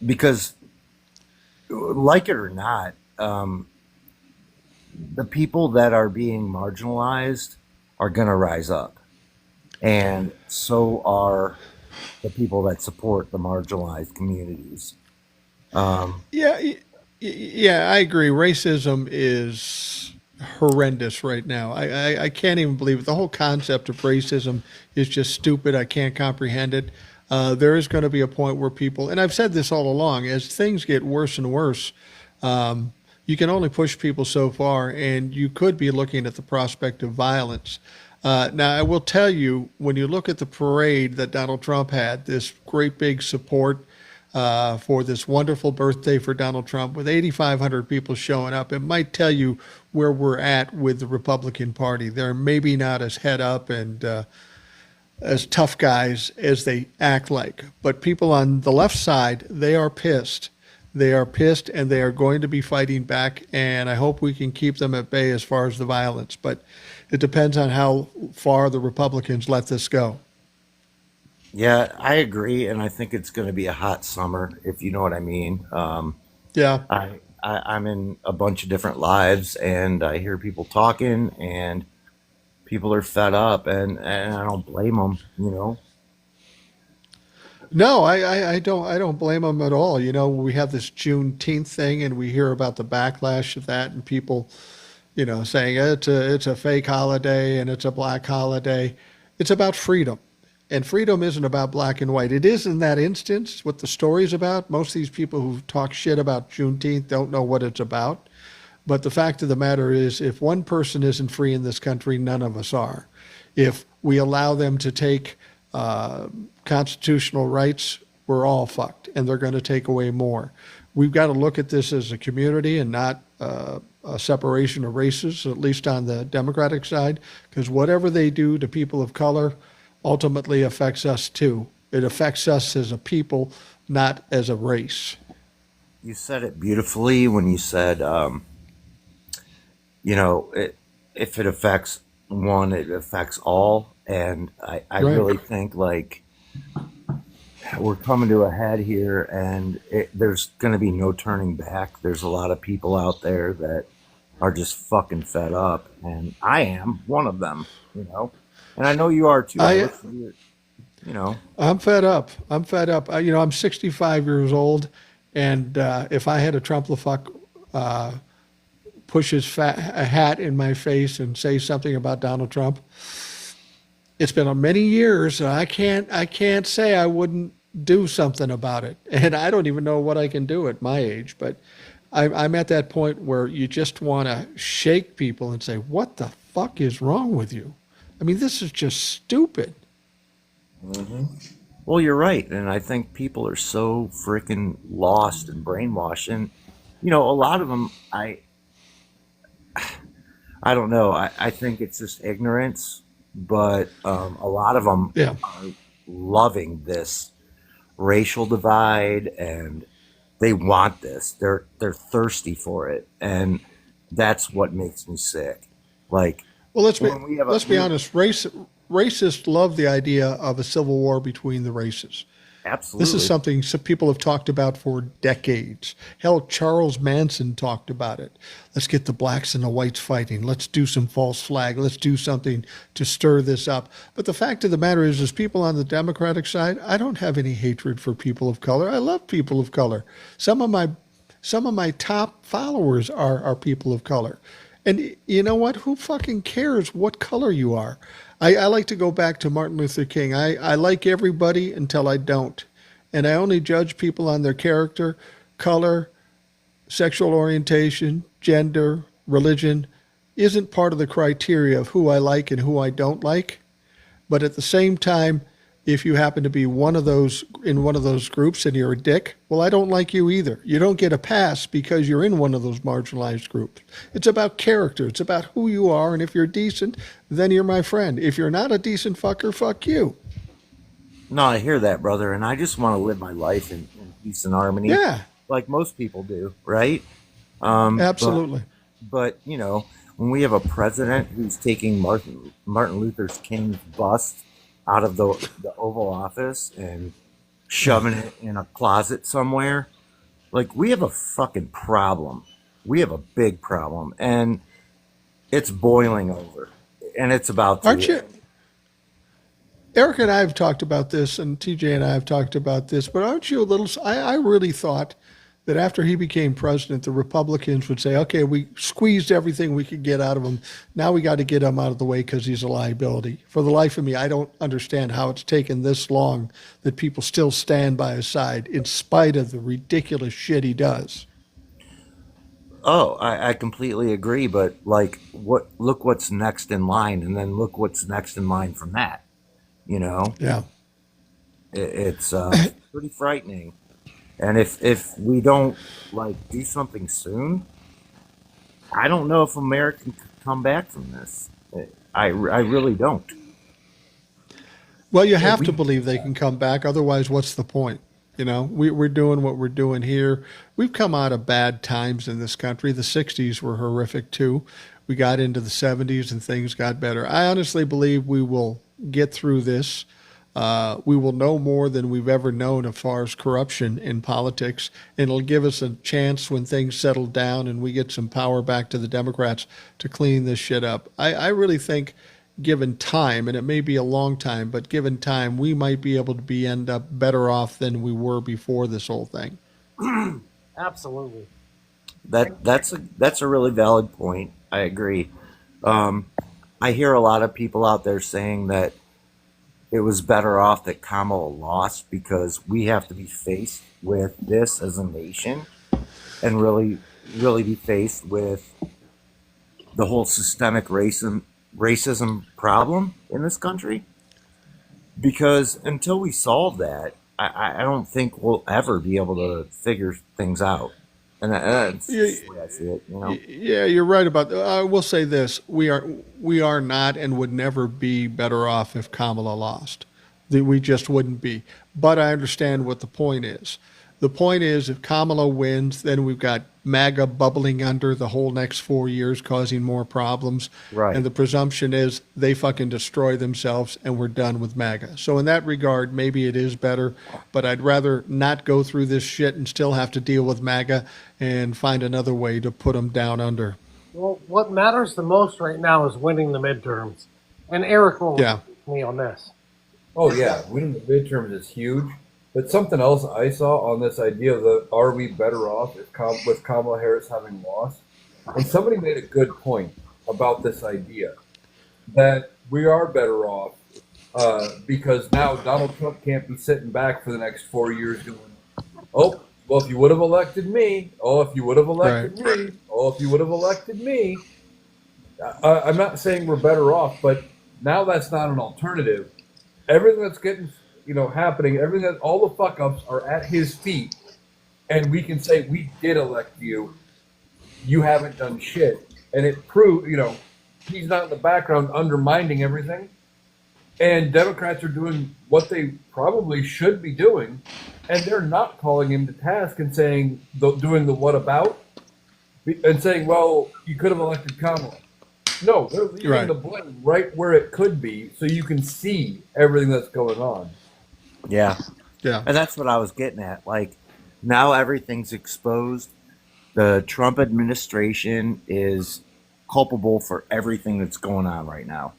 because, like it or not, the people that are being marginalized are going to rise up. And so are the people that support the marginalized communities. Yeah, yeah, I agree. Racism is horrendous right now. I can't even believe it. The whole concept of racism is just stupid. I can't comprehend it. There is going to be a point where people, and I've said this all along, as things get worse and worse, you can only push people so far, and you could be looking at the prospect of violence. Now, I will tell you, when you look at the parade that Donald Trump had, this great big support for this wonderful birthday for Donald Trump, with 8,500 people showing up, it might tell you where we're at with the Republican Party. They're maybe not as head up and as tough guys as they act like. But people on the left side, they are pissed. They are pissed, and they are going to be fighting back, and I hope we can keep them at bay as far as the violence. But it depends on how far the Republicans let this go. Yeah, I agree, and I think it's going to be a hot summer, if you know what I mean. Yeah. I'm in a bunch of different lives, and I hear people talking, and people are fed up, and I don't blame them, you know. No, I don't blame them at all. You know, we have this Juneteenth thing, and we hear about the backlash of that, and people, you know, saying it's a fake holiday and it's a black holiday. It's about freedom. And freedom isn't about black and white. It is in that instance what the story's about. Most of these people who talk shit about Juneteenth don't know what it's about. But the fact of the matter is, if one person isn't free in this country, none of us are. If we allow them to take constitutional rights, we're all fucked, and they're going to take away more. We've got to look at this as a community and not a separation of races, at least on the Democratic side, because whatever they do to people of color ultimately affects us too. It affects us as a people, not as a race. You said it beautifully when you said, you know, if it affects one, it affects all. And I Right. really think, like, we're coming to a head here, and there's going to be no turning back. There's a lot of people out there that are just fucking fed up, and I am one of them, and I know you are too. I I listen to you. I'm fed up. I'm fed up. I'm 65 years old, and if I had a Trump fuck push a hat in my face and say something about Donald Trump, it's been many years. And I can't say I wouldn't do something about it, and I don't even know what I can do at my age. But I'm at that point where you just want to shake people and say, "What the fuck is wrong with you?" I mean, this is just stupid. Well, you're right, and I think people are so freaking lost and brainwashed, and a lot of them, I don't know. I think it's just ignorance, but a lot of them Yeah. are loving this racial divide, and they want this. They're thirsty for it, and that's what makes me sick. Like Well, let's be when we have let's be honest. Racists love the idea of a civil war between the races. This is absolutely. something some people have talked about for decades. Hell, Charles Manson talked about it. Let's get the blacks and the whites fighting. Let's do some false flag. Let's do something to stir this up. But the fact of the matter is people on the Democratic side, I don't have any hatred for people of color. I love people of color. Some of my some of my top followers are people of color. And you know what? Who fucking cares what color you are? I like to go back to Martin Luther King. I like everybody until I don't. And I only judge people on their character, color, sexual orientation, gender, religion isn't part of the criteria of who I like and who I don't like. But at the same time, if you happen to be one of those in one of those groups and you're a dick, well, I don't like you either. You don't get a pass because you're in one of those marginalized groups. It's about character. It's about who you are. And if you're decent, then you're my friend. If you're not a decent fucker, fuck you. No, I hear that, brother, and I just want to live my life in peace and harmony, Yeah, like most people do, right? But absolutely. when we have a president who's taking Martin Luther King's bust out of the Oval Office and shoving it in a closet somewhere, like we have a fucking problem. We have a big problem, and it's boiling over, and it's about Aren't you? to. Eric and I have talked about this, and TJ and I have talked about this, but aren't you a little? I really thought that after he became president, the Republicans would say, okay, we squeezed everything we could get out of him. Now we got to get him out of the way because he's a liability. For the life of me, I don't understand how it's taken this long that people still stand by his side in spite of the ridiculous shit he does. Oh, I completely agree, but like what look what's next in line, and then look what's next in line from that. You know, Yeah. it's pretty frightening. And if we don't like do something soon, I don't know if America can come back from this. I really don't. Well, you Yeah, have to we believe they can come back. Otherwise, what's the point? We're doing what we're doing here. We've come out of bad times in this country. The 60s were horrific too. We got into the 70s and things got better. I honestly believe we will get through this. We will know more than we've ever known as far as corruption in politics. And it'll give us a chance when things settle down and we get some power back to the Democrats to clean this shit up. I really think given time, and it may be a long time, but given time, we might be able to end up better off than we were before this whole thing. Absolutely. that's a really valid point. I agree. Um, I hear a lot of people out there saying that it was better off that Kamala lost because we have to be faced with this as a nation and really be faced with the whole systemic racism problem in this country. Because until we solve that, I don't think we'll ever be able to figure things out. And that's You, just the way I see it. Yeah, you're right about that. I will say this: we are not and would never be better off if Kamala lost. We just wouldn't be. But I understand what the point is. The point is, if Kamala wins, then we've got MAGA bubbling under the whole next 4 years, causing more problems. Right. And the presumption is they fucking destroy themselves and we're done with MAGA. So in that regard, maybe it is better, but I'd rather not go through this shit and still have to deal with MAGA and find another way to put them down under. Well, what matters the most right now is winning the midterms. And Eric will Yeah. agree with me on this. Oh yeah, winning the midterms is huge. But something else I saw on this idea of the are we better off with Kamala Harris having lost, and somebody made a good point about this idea that we are better off because now Donald Trump can't be sitting back for the next 4 years going, oh, well, if you would have elected me, oh, if you would have elected me, oh, if you would have elected me. I'm not saying we're better off, but now that's not an alternative. Everything that's getting, happening, everything that all the fuck ups are at his feet, and we can say we did elect you. You haven't done shit, and it proved, he's not in the background undermining everything. And Democrats are doing what they probably should be doing, and they're not calling him to task and saying, doing the what about, and saying, well, you could have elected Kamala. No, they're leaving the blame right where it could be so you can see everything that's going on. Yeah. Yeah. And that's what I was getting at. Like, now everything's exposed. The Trump administration is culpable for everything that's going on right now.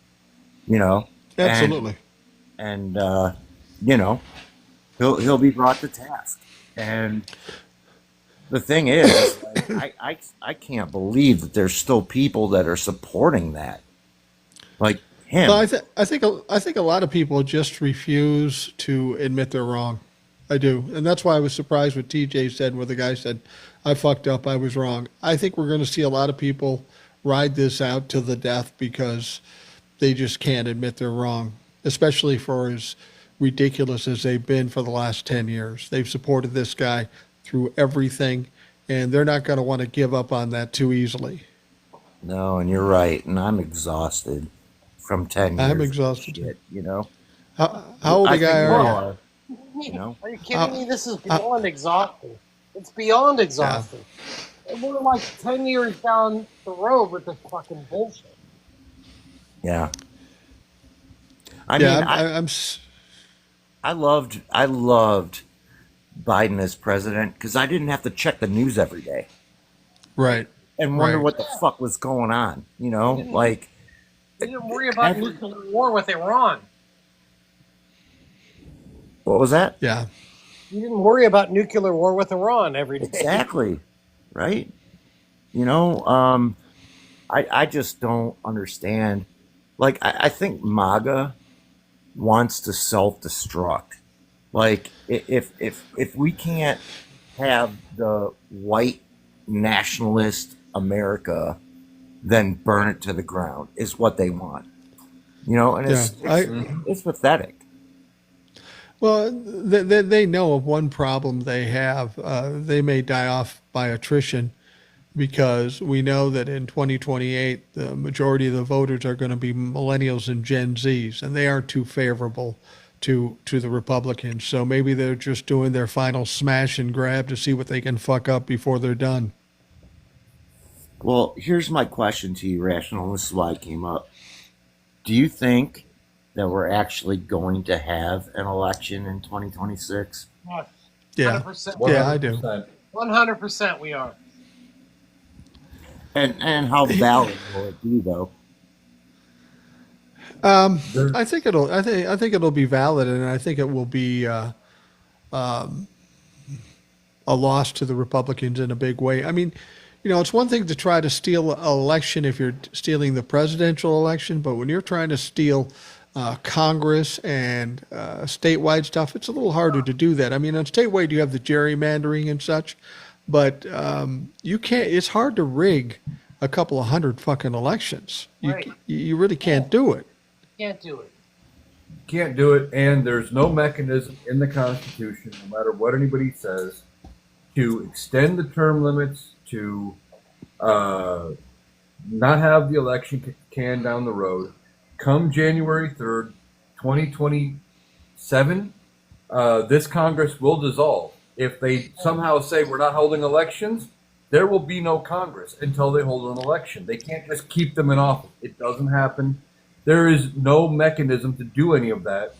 Absolutely. And he'll be brought to task. And the thing is, I can't believe that there's still people that are supporting that, like him. Well, I think a lot of people just refuse to admit they're wrong. I do, and that's why I was surprised what TJ said, where the guy said, "I fucked up, I was wrong." I think we're going to see a lot of people ride this out to the death because they just can't admit they're wrong, especially for as ridiculous as they've been for the last 10 years. They've supported this guy through everything, and they're not going to want to give up on that too easily. No, and you're right, and I'm exhausted from 10 years. I'm exhausted. Shit, How old a guy are you? Are you kidding me? This is beyond exhausting. It's beyond exhausting. And we're like 10 years down the road with this fucking bullshit. Yeah. I loved Biden as president because I didn't have to check the news every day. Right. And wonder what the fuck was going on. Like, you didn't worry about nuclear war with Iran. What was that? Yeah. You didn't worry about nuclear war with Iran every day. Exactly. Right. I just don't understand. Like, I think MAGA wants to self-destruct. Like, if we can't have the white nationalist America, then burn it to the ground is what they want. And it's pathetic. Well, they know of one problem they have. They may die off by attrition because we know that in 2028, the majority of the voters are going to be millennials and Gen Zs, and they aren't too favorable to the Republicans. So maybe they're just doing their final smash and grab to see what they can fuck up before they're done. Well, here's my question to you, Rational. This is why I came up. Do you think that we're actually going to have an election in 2026? Yes. Yeah. 100%. Yeah, I do. 100% we are. And how valid will it be, though? I think it'll be valid, and I think it will be a loss to the Republicans in a big way. I mean, it's one thing to try to steal an election if you're stealing the presidential election, but when you're trying to steal Congress and statewide stuff, it's a little harder to do that. I mean, on statewide you have the gerrymandering and such, but you can't. It's hard to rig a couple of hundred fucking elections. You really can't do it. Can't do it. Can't do it, and there's no mechanism in the Constitution, no matter what anybody says, to extend the term limits, to not have the election can down the road. Come January 3rd, 2027, this Congress will dissolve. If they somehow say we're not holding elections, there will be no Congress until they hold an election. They can't just keep them in office. It doesn't happen. There is no mechanism to do any of that.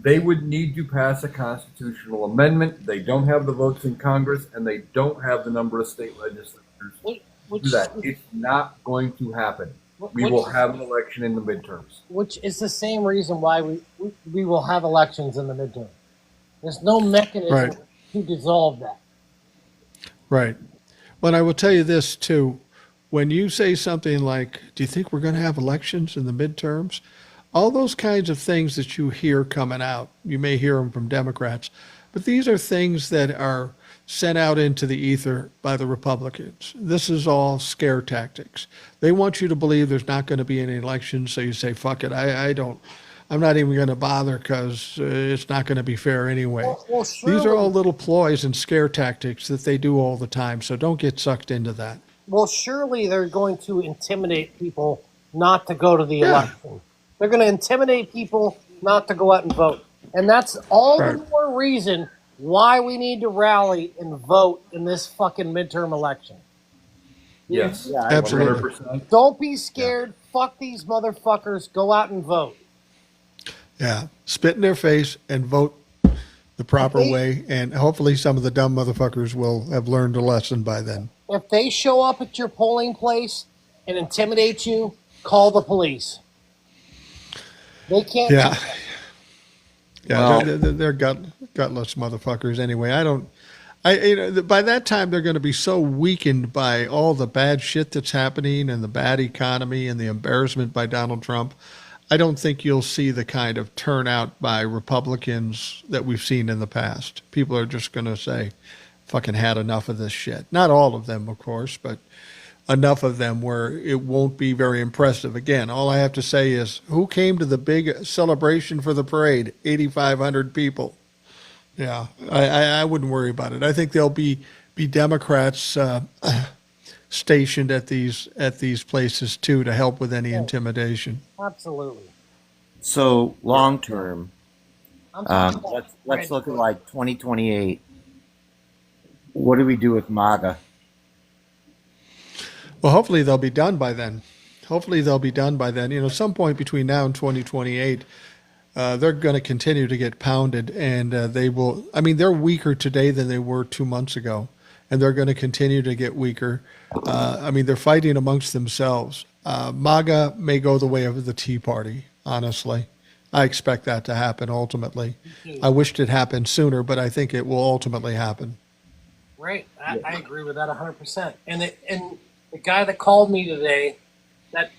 They would need to pass a constitutional amendment. They don't have the votes in Congress, and they don't have the number of state legislators to do that. It's not going to happen. We will have an election in the midterms. Which is the same reason why we will have elections in the midterm. There's no mechanism Right. to dissolve that. Right. But I will tell you this too. When you say something like, do you think we're going to have elections in the midterms? All those kinds of things that you hear coming out, you may hear them from Democrats, but these are things that are sent out into the ether by the Republicans. This is all scare tactics. They want you to believe there's not going to be any elections, so you say, fuck it, I'm not even going to bother because it's not going to be fair anyway. Well, These are all little ploys and scare tactics that they do all the time, so don't get sucked into that. Well, surely they're going to intimidate people not to go to the Yeah. election. They're going to intimidate people not to go out and vote. And that's all the Right. more reason why we need to rally and vote in this fucking midterm election. Yes, Yeah, I Absolutely. 100%. Don't be scared. Fuck these motherfuckers. Go out and vote. Yeah, spit in their face and vote the proper They- way, and hopefully some of the dumb motherfuckers will have learned a lesson by then. If they show up at your polling place and intimidate you, call the police. They can't. Yeah, yeah, Well- they're gutless motherfuckers anyway. By that time they're going to be so weakened by all the bad shit that's happening and the bad economy and the embarrassment by Donald Trump. I don't think you'll see the kind of turnout by Republicans that we've seen in the past. People are just going to say, fucking had enough of this shit. Not all of them, of course, but enough of them where it won't be very impressive. Again, all I have to say is, who came to the big celebration for the parade? 8,500 people. Yeah, I wouldn't worry about it. I think there'll be Democrats stationed at these places too to help with any intimidation. Absolutely. So long term, I'm talking about let's look at like 2028. What do we do with MAGA? Well, hopefully they'll be done by then. Some point between now and 2028, they're going to continue to get pounded, and they will. I mean, they're weaker today than they were 2 months ago, and they're going to continue to get weaker. They're fighting amongst themselves. MAGA may go the way of the Tea Party, honestly. I expect that to happen ultimately. I wished it happened sooner, but I think it will ultimately happen. Right. I agree with that 100%. And the guy that called me today, that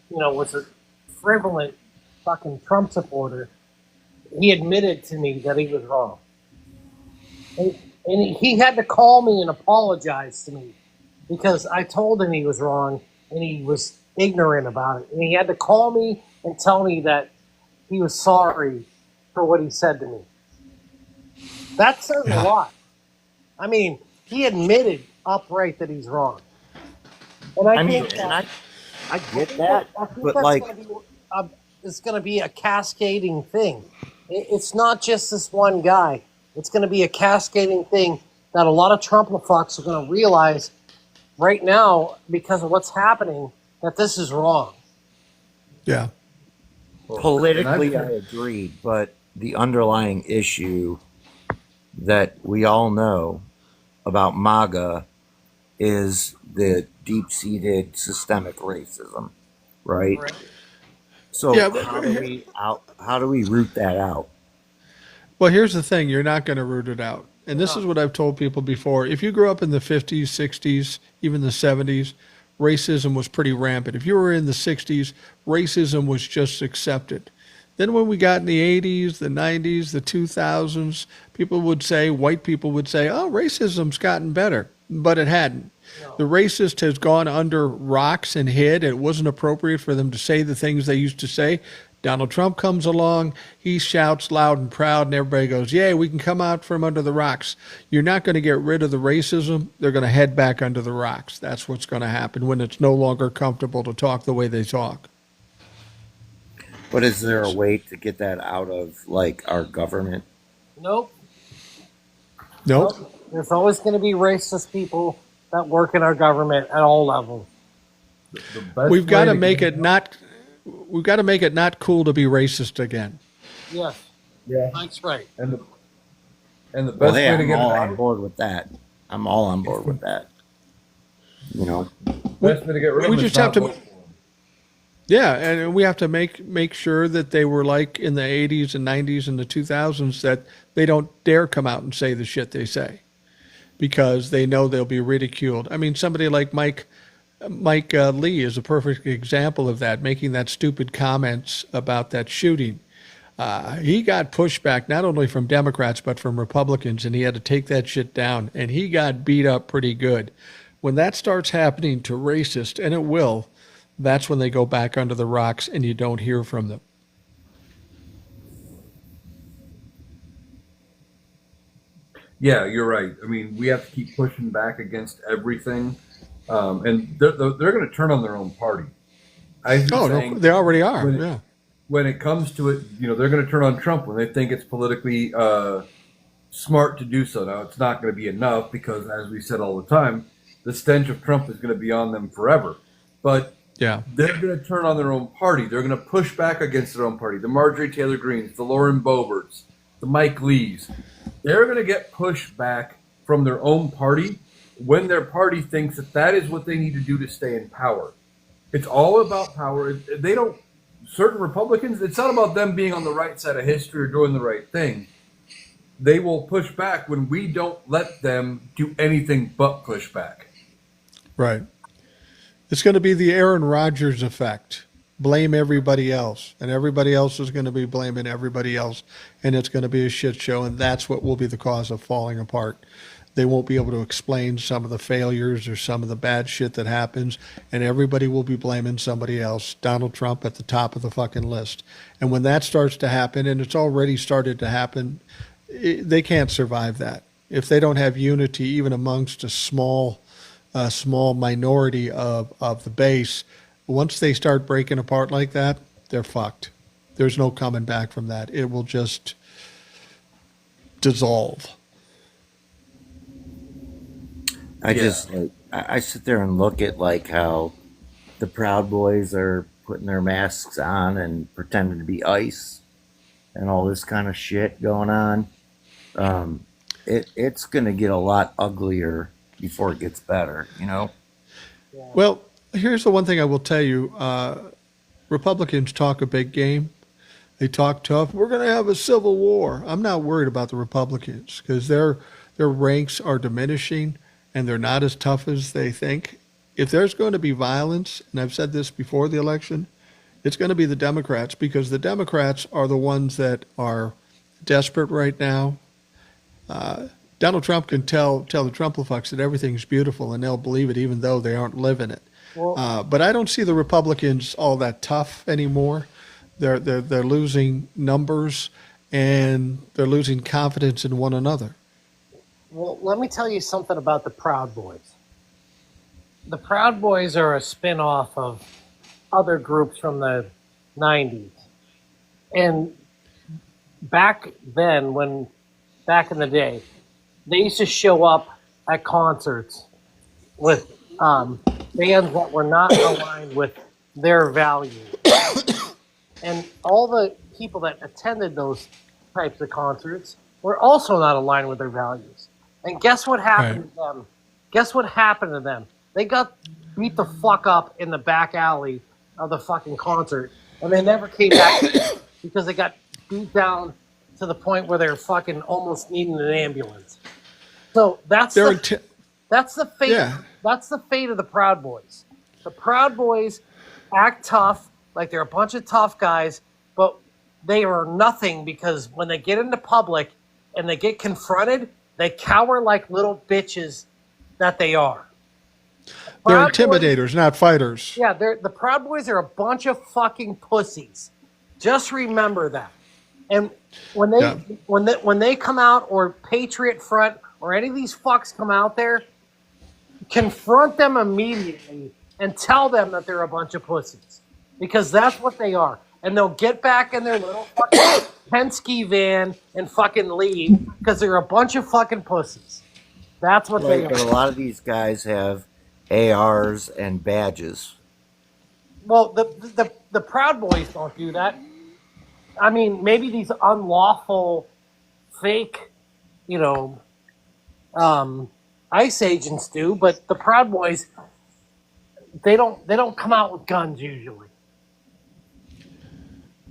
was a frivolous fucking Trump supporter, he admitted to me that he was wrong. And he had to call me and apologize to me because I told him he was wrong and he was ignorant about it. And he had to call me and tell me that he was sorry for what he said to me. That says a lot. I mean, he admitted upright that he's wrong. And I get that, but like, it's going to be a cascading thing. It's not just this one guy. It's going to be a cascading thing that a lot of Trump fucks are going to realize right now because of what's happening that this is wrong. Yeah. politically, I agree, but the underlying issue that we all know about MAGA is the deep-seated systemic racism, right? So Yeah, but- how do we root that out? Well, here's the thing. You're not going to root it out. And this is what I've told people before. If you grew up in the 50s, 60s, even the 70s, racism was pretty rampant. If you were in the 60s, racism was just accepted. Then when we got in the 80s, the 90s, the 2000s, white people would say, oh, racism's gotten better. But it hadn't. The racist has gone under rocks and hid. It wasn't appropriate for them to say the things they used to say. Donald Trump comes along, he shouts loud and proud, and everybody goes, yay, we can come out from under the rocks. You're not going to get rid of the racism. They're going to head back under the rocks. That's what's going to happen when it's no longer comfortable to talk the way they talk. But is there a way to get that out of like our government? Nope. Nope. There's always going to be racist people that work in our government at all levels. The best We've got way to to make get it not. We've got to make it not cool to be racist again. Yes, yeah, that's right. and the Well, best hey, way to I'm get all it on out, board with that. I'm all on board with that. You know, best way to get rid of We them just is have not to. vote for them. Yeah, and we have to make sure that they were like in the 80s and 90s and the 2000s, that they don't dare come out and say the shit they say, because they know they'll be ridiculed. I mean, somebody like Mike Lee is a perfect example of that, making that stupid comments about that shooting. He got pushback not only from Democrats but from Republicans, and he had to take that shit down, and he got beat up pretty good. When that starts happening to racists, and it will, that's when they go back under the rocks and you don't hear from them. Yeah, you're right. I mean, we have to keep pushing back against everything, and they're going to turn on their own party. I've been Oh, no, saying they already are. when it, Yeah. when it comes to it, they're going to turn on Trump when they think it's politically smart to do so. Now, it's not going to be enough because, as we said all the time, the stench of Trump is going to be on them forever. But Yeah. they're going to turn on their own party. They're going to push back against their own party. The Marjorie Taylor Greens, the Lauren Boeberts, the Mike Lees. They're going to get pushed back from their own party when their party thinks that that is what they need to do to stay in power. It's all about power. They don't. Certain Republicans, it's not about them being on the right side of history or doing the right thing. They will push back when we don't let them do anything but push back. Right. It's going to be the Aaron Rodgers effect. Blame everybody else, and everybody else is going to be blaming everybody else, and it's going to be a shit show, and that's what will be the cause of falling apart. They won't be able to explain some of the failures or some of the bad shit that happens, and everybody will be blaming somebody else. Donald Trump at the top of the fucking list. And when that starts to happen, and it's already started to happen, they can't survive that. If they don't have unity, even amongst a small minority of the base, once they start breaking apart like that, they're fucked. There's no coming back from that. It will just dissolve. I sit there and look at like how the Proud Boys are putting their masks on and pretending to be ICE and all this kind of shit going on. It's going to get a lot uglier before it gets better, you know? Well, here's the one thing I will tell you. Republicans talk a big game. They talk tough. We're going to have a civil war. I'm not worried about the Republicans because their ranks are diminishing and they're not as tough as they think. If there's going to be violence, and I've said this before the election, it's going to be the Democrats, because the Democrats are the ones that are desperate right now. Donald Trump can tell the Trumplafucks that everything's beautiful, and they'll believe it even though they aren't living it. Well, But I don't see the Republicans all that tough anymore. They're losing numbers, and they're losing confidence in one another. well, let me tell you something about the Proud Boys. The Proud Boys are a spin-off of other groups from the 90s. And back then, back in the day, they used to show up at concerts with bands that were not aligned with their values. And all the people that attended those types of concerts were also not aligned with their values. And guess what happened to them? Guess what happened to them? They got beat the fuck up in the back alley of the fucking concert, and they never came back because they got beat down to the point where they're fucking almost needing an ambulance. So that's the fate. Yeah. That's the fate of the Proud Boys. The Proud Boys act tough, like they're a bunch of tough guys, but they are nothing because when they get into public and they get confronted, they cower like little bitches that they are. They're Proud intimidators, Boys, not fighters. yeah, the Proud Boys are a bunch of fucking pussies. Just remember that. And when they Yeah. when they come out, or Patriot Front or any of these fucks come out there, confront them immediately and tell them that they're a bunch of pussies, because that's what they are. And they'll get back in their little fucking Penske van and fucking leave because they're a bunch of fucking pussies. That's what they Right, but a are. lot of these guys have ARs and badges. Well, the Proud Boys don't do that. I mean, maybe these unlawful, fake, you know, ICE agents do, but the Proud Boys, they don't come out with guns usually.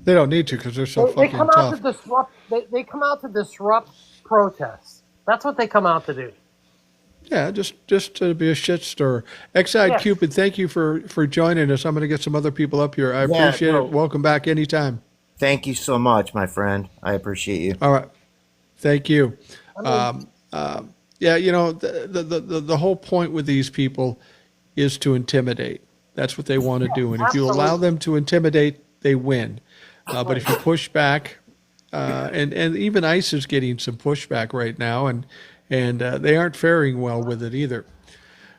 They don't need to because they're so They fucking come out to tough. disrupt. They come out to disrupt protests. That's what they come out to do. Yeah, just to be a shit stirrer. X-Eyed Yes. Cupid, thank you for joining us. I'm going to get some other people up here. I Yeah, appreciate no. it. Welcome back anytime. Thank you so much, my friend. I appreciate you. All right. Thank you. I mean, Yeah, you know, the whole point with these people is to intimidate. That's what they want to do. And if you allow absolutely. them to intimidate, they win. But if you push back, and even ICE is getting some pushback right now, and they aren't faring well with it either.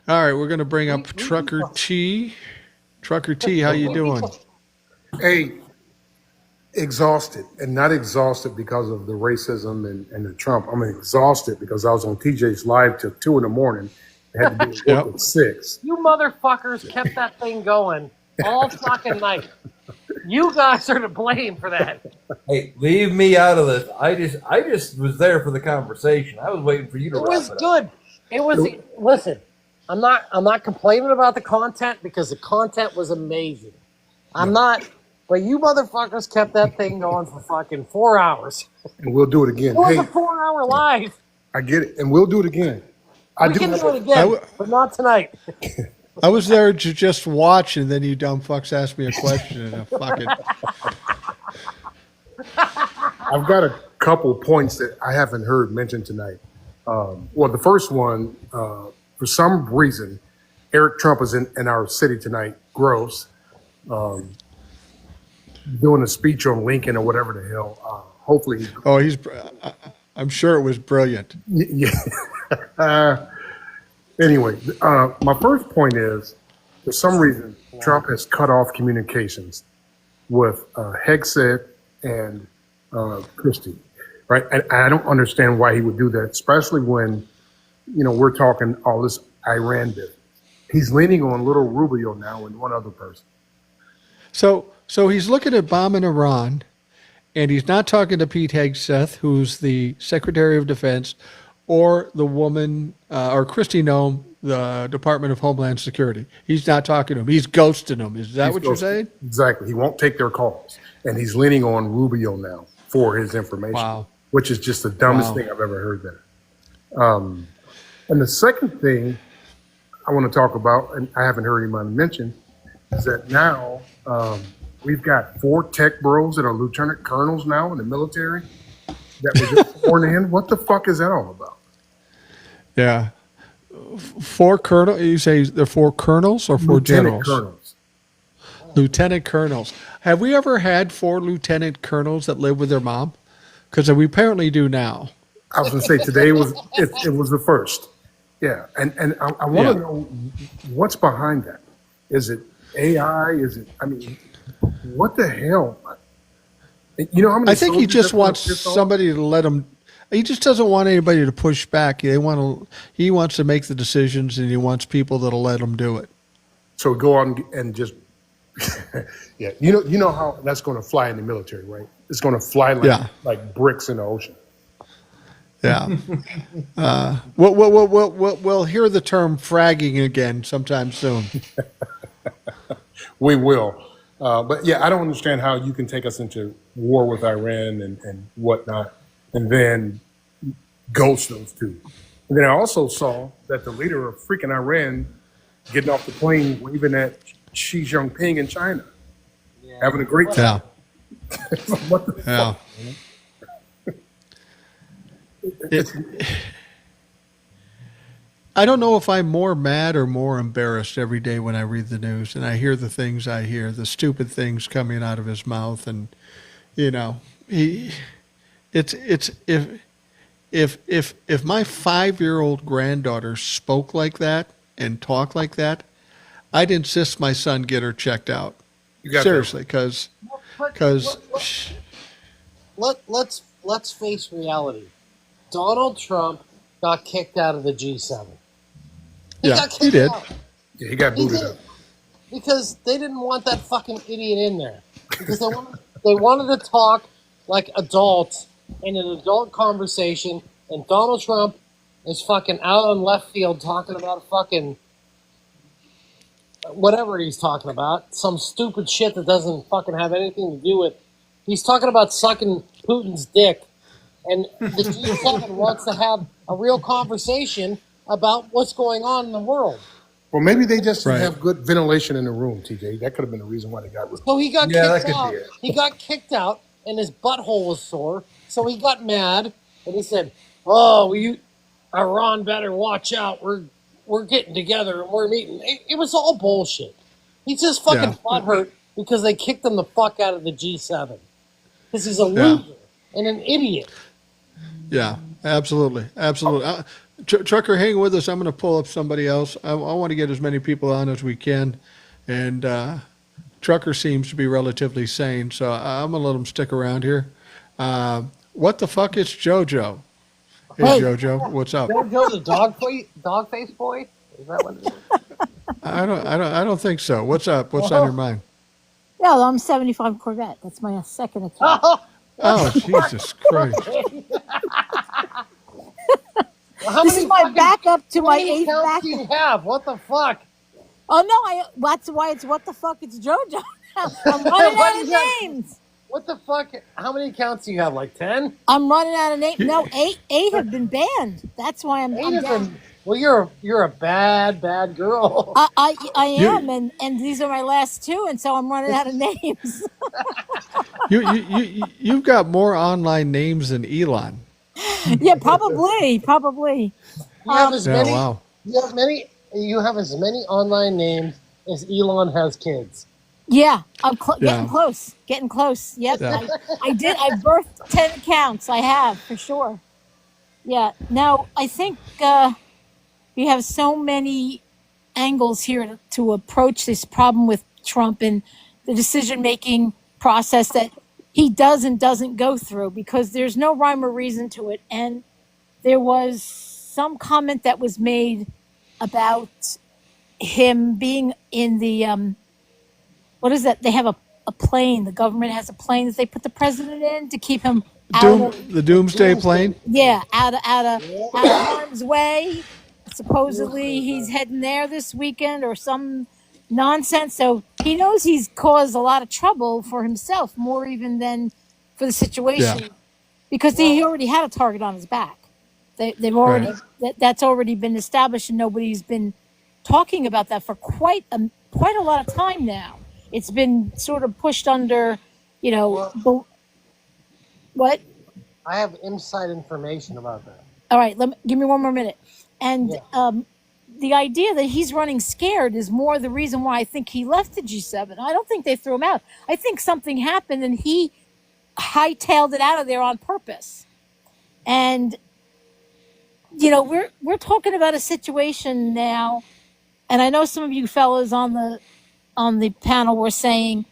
All right, we're going to bring up Trucker T. Trucker T, how you doing? Hey, exhausted, and not exhausted because of the racism and the Trump. I'm exhausted because I was on TJ's live till 2 a.m. I had to be at work Yep. at 6. You motherfuckers kept that thing going all fucking night. You guys are to blame for that. Hey, leave me out of this. I just was there for the conversation. I was waiting for you to It wrap was it up. good. It was. Listen, I'm not complaining about the content because the content was amazing. I'm not. But you motherfuckers kept that thing going for fucking 4 hours. And we'll do it again. It was Hey, a 4-hour live. I get it, and we'll do it again. We can do it again, but not tonight. I was there to just watch, and then you dumb fucks asked me a question, and I fucking I've got a couple points that I haven't heard mentioned tonight. Well, the first one, for some reason, Eric Trump is in our city tonight. Gross. Doing a speech on Lincoln or whatever the hell. Hopefully, I'm sure it was brilliant. yeah. Anyway, my first point is, for some reason, Trump has cut off communications with Hegseth and Christie, right? And I don't understand why he would do that, especially when, we're talking all this Iran business. He's leaning on little Rubio now and one other person. So he's looking at bombing Iran, and he's not talking to Pete Hegseth, who's the Secretary of Defense, or the woman, or Christy Nome, the Department of Homeland Security. He's not talking to him. He's ghosting them. Is that He's what you're supposed- saying? Exactly. He won't take their calls. And he's leaning on Rubio now for his information, Wow. which is just the dumbest Wow. thing I've ever heard there. And the second thing I want to talk about, and I haven't heard anyone mention, is that now we've got 4 tech bros that are lieutenant colonels now in the military that were just sworn in. What the fuck is that all about? Yeah. 4 colonels. You say they're 4 colonels or 4 Lieutenant generals? colonels. Lieutenant colonels. Have we ever had 4 lieutenant colonels that live with their mom? Because we apparently do now. I was going to say today it was the first. Yeah, and I want Yeah. to know what's behind that. Is it AI? Is it? I mean, what the hell? You know how many? I think he soldiers just have been wants pissed off? somebody to let him. He just doesn't want anybody to push back. He wants to make the decisions, and he wants people that'll let him do it. So go on and just. Yeah, you know how that's going to fly in the military, right? It's going to fly like bricks in the ocean. Yeah. We'll hear the term fragging again sometime soon. We will. But yeah, I don't understand how you can take us into war with Iran and whatnot, and then ghost those two. And then I also saw that the leader of freaking Iran getting off the plane, waving at Xi Jinping in China, having a great time. Yeah. What the Yeah. fuck? I don't know if I'm more mad or more embarrassed every day when I read the news and I hear the things I hear, the stupid things coming out of his mouth, and it's if my 5-year-old granddaughter spoke like that and talked like that, I'd insist my son get her checked out. You got that. Seriously, because Let's face reality. Donald Trump got kicked out of the G7. He Yeah, got he kicked did. out. Yeah, he got He booted did. up. Because they didn't want that fucking idiot in there. Because they wanted to talk like adults in an adult conversation, and Donald Trump is fucking out on left field talking about fucking whatever he's talking about, some stupid shit that doesn't fucking have anything to do with. He's talking about sucking Putin's dick, and the G7 wants to have a real conversation about what's going on in the world. Well, maybe they just didn't Right. have good ventilation in the room, TJ. That could have been the reason why they got rid of him. So he got Yeah, that kicked could out. be it. He got kicked out, and his butthole was sore. So he got mad, and he said, "Oh, you, Iran better watch out. We're getting together and we're meeting." It was all bullshit. He's just fucking Yeah. butthurt because they kicked him the fuck out of the G7 because he's a Yeah. loser and an idiot. Yeah, absolutely. Absolutely. Trucker, hang with us. I'm going to pull up somebody else. I want to get as many people on as we can. And Trucker seems to be relatively sane, so I'm going to let him stick around here. What the fuck is JoJo? Hey, Hey. JoJo, what's up? Joe the dog face boy? Is that what it is? I don't think so. What's up? What's on your mind? No, I'm 75 Corvette. That's my second account. Oh, Jesus Christ. How This many is my fucking- backup to how my many 8th accounts do you backup. have? What the fuck? Oh no, that's why it's what the fuck, it's JoJo. I'm running What out is of that? names. What the fuck? How many accounts do you have? Like 10? I'm running out of names. No, eight have been banned. That's why I'm Eight of down. them. Well, you're a bad girl. I You- am, and these are my last two, and so I'm running out of names. You've got more online names than Elon. Yeah, probably. You have as Yeah, many. wow. You have as many online names as Elon has kids. Yeah, I'm Yeah. getting close. Yep, Yeah. I did. I birthed 10 accounts. I have, for sure. Yeah. Now, I think we have so many angles here to approach this problem with Trump and the decision-making process that he does and doesn't go through, because there's no rhyme or reason to it. And there was some comment that was made about him being in the what is that? They have a plane. The government has a plane that they put the president in to keep him out of The Doomsday plane? out of harm's way. Supposedly he's heading there this weekend or some nonsense. So he knows he's caused a lot of trouble for himself, more even than for the situation, Yeah. because he already had a target on his back. They've already that's already been established, and nobody's been talking about that for quite a lot of time now. It's been sort of pushed under, what? I have inside information about that. All right, give me one more minute. And Yeah. the idea that he's running scared is more the reason why I think he left the G7. I don't think they threw him out. I think something happened and he hightailed it out of there on purpose. And we're talking about a situation now, and I know some of you fellas on the panel were saying,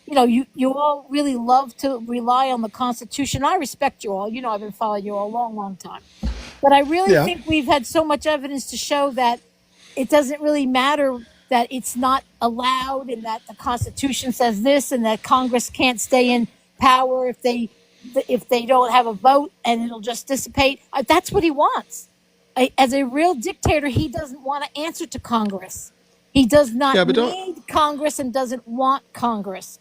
you all really love to rely on the Constitution. I respect you all. I've been following you all a long, long time. But I really Yeah. think we've had so much evidence to show that it doesn't really matter that it's not allowed, and that the Constitution says this, and that Congress can't stay in power if they don't have a vote, and it'll just dissipate. That's what he wants. As a real dictator, he doesn't want to answer to Congress. He does not Yeah, but need Congress and doesn't want Congress.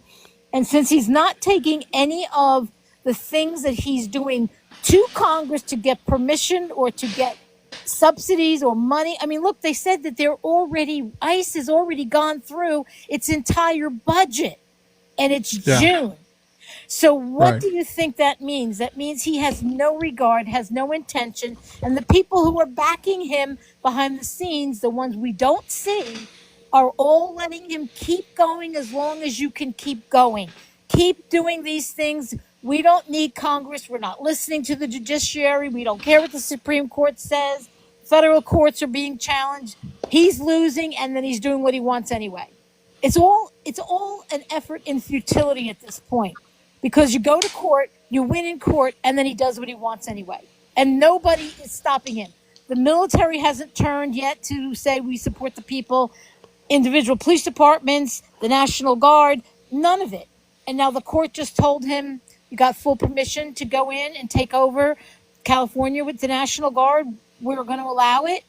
And since he's not taking any of the things that he's doing to Congress to get permission or to get subsidies or money. I mean, look, they said that ICE has already gone through its entire budget, and it's June. So what Right. do you think that means? That means he has no regard, has no intention, and the people who are backing him behind the scenes, the ones we don't see, are all letting him keep going as long as you can keep going. Keep doing these things. We don't need Congress. We're not listening to the judiciary. We don't care what the Supreme Court says. Federal courts are being challenged. He's losing, and then he's doing what he wants anyway. It's all an effort in futility at this point, because you go to court, you win in court, and then he does what he wants anyway. And nobody is stopping him. The military hasn't turned yet to say we support the people. Individual police departments, the National Guard, none of it. And now the court just told him you got full permission to go in and take over California with the National Guard. We're going to allow it.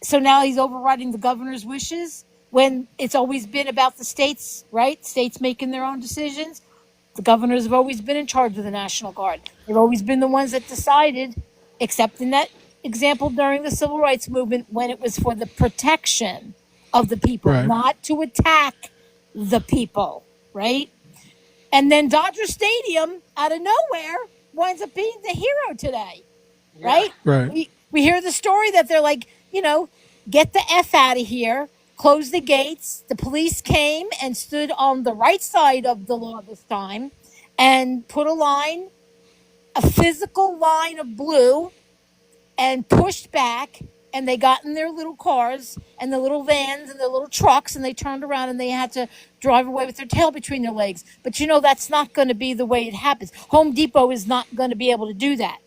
So now he's overriding the governor's wishes when it's always been about the states, right? States making their own decisions. The governors have always been in charge of the National Guard. They've always been the ones that decided, except in that example during the Civil Rights Movement when it was for the protection of the people, Right. not to attack the people, right? And then Dodger Stadium, out of nowhere, winds up being the hero today, right? Right. We hear the story that they're like, get the F out of here, close the gates. The police came and stood on the right side of the law this time and put a physical line of blue, and pushed back, and they got in their little cars and the little vans and the little trucks, and they turned around and they had to drive away with their tail between their legs. But that's not going to be the way it happens. Home Depot is not going to be able to do that.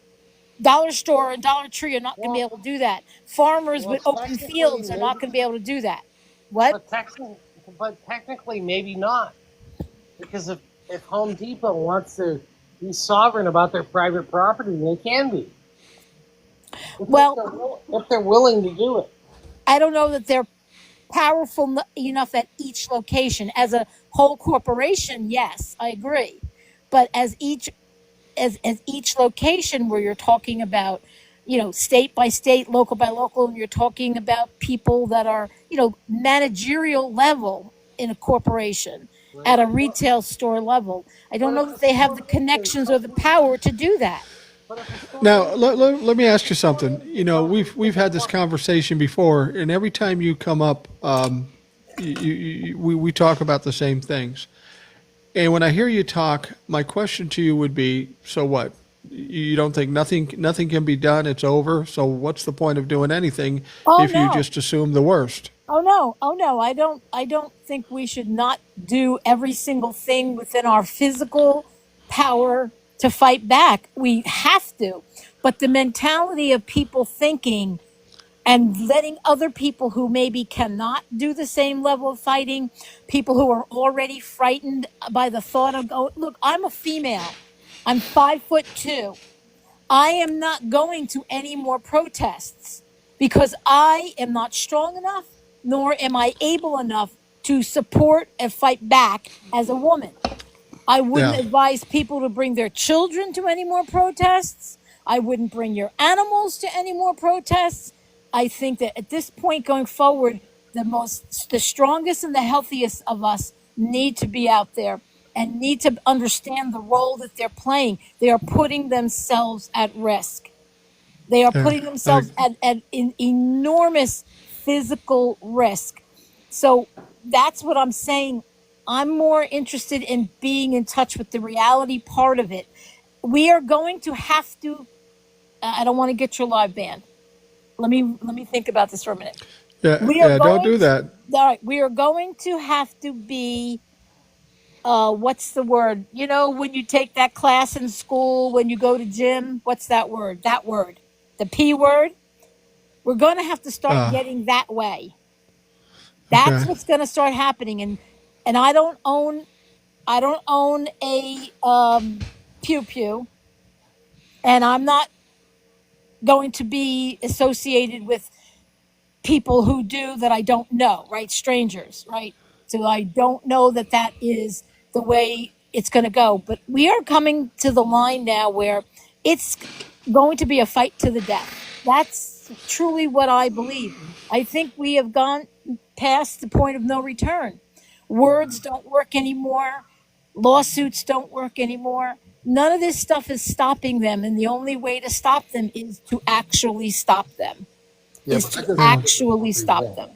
Dollar Store and Dollar Tree are not going to be able to do that. Farmers with open fields are not going to be able to do that. What? But technically, maybe not. Because if Home Depot wants to be sovereign about their private property, they can be. If they're willing to do it. I don't know that they're powerful enough at each location. As a whole corporation, yes, I agree. But as each location where you're talking about, state by state, local by local, and you're talking about people that are, managerial level in a corporation, at a retail store level, I don't know that they have the connections or the power to do that. Now, let me ask you something. We've had this conversation before, and every time you come up, we talk about the same things. And when I hear you talk, my question to you would be: so what? You don't think nothing can be done? It's over. So what's the point of doing anything if you just assume the worst? Oh no! I don't think we should not do every single thing within our physical power to fight back. We have to, but the mentality of people thinking and letting other people who maybe cannot do the same level of fighting, people who are already frightened by the thought of, look, I'm a female, I'm 5'2". I am not going to any more protests because I am not strong enough, nor am I able enough to support and fight back as a woman. I wouldn't advise people to bring their children to any more protests. I wouldn't bring your animals to any more protests. I think that at this point going forward, the strongest and the healthiest of us need to be out there and need to understand the role that they're playing. They are putting themselves at risk. They are putting themselves at enormous physical risk. So that's what I'm saying. I'm more interested in being in touch with the reality part of it. We are going to have to, I don't want to get your live band. Let me think about this for a minute. Don't do that. All right, we are going to have to be, what's the word? When you take that class in school, when you go to gym, what's that word? That word, the P word. We're going to have to start getting that way. That's what's going to start happening. And I don't own a pew pew, and I'm not going to be associated with people who do that I don't know, right? Strangers, right? So I don't know that is the way it's going to go. But we are coming to the line now where it's going to be a fight to the death. That's truly what I believe. I think we have gone past the point of no return. Words don't work anymore. Lawsuits don't work anymore. None of this stuff is stopping them, and the only way to stop them is to actually stop them. Stop them.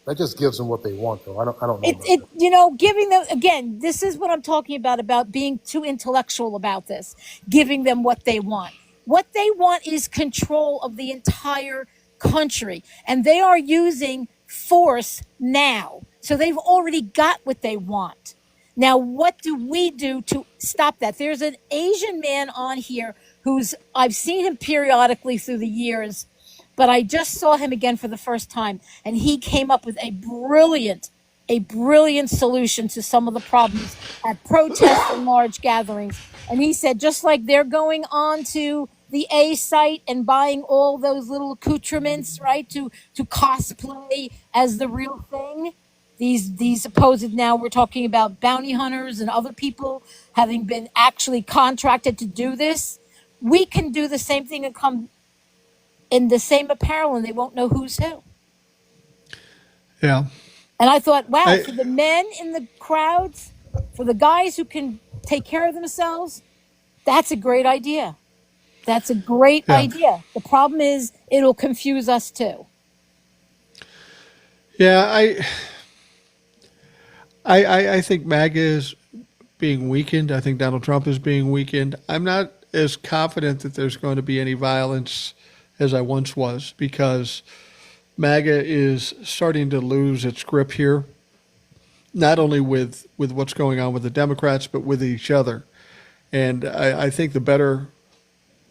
That just gives them what they want, though. I don't know. Giving them, again, this is what I'm talking about being too intellectual about this. Giving them what they want. What they want is control of the entire country, and they are using force now. So they've already got what they want. Now, what do we do to stop that? There's an Asian man on here I've seen him periodically through the years, but I just saw him again for the first time, and he came up with a brilliant solution to some of the problems at protests and large gatherings. And he said, just like they're going on to the A site and buying all those little accoutrements, right, to cosplay as the real thing. These supposed, now we're talking about bounty hunters and other people having been actually contracted to do this. We can do the same thing and come in the same apparel, and they won't know who's who. Yeah. And I thought, wow, I, for the men in the crowds, for the guys who can take care of themselves, that's a great idea. That's a great yeah. idea. The problem is it'll confuse us too. Yeah. I think MAGA is being weakened. I think Donald Trump is being weakened. I'm not as confident that there's going to be any violence as I once was, because MAGA is starting to lose its grip here, not only with what's going on with the Democrats, but with each other. And I think the better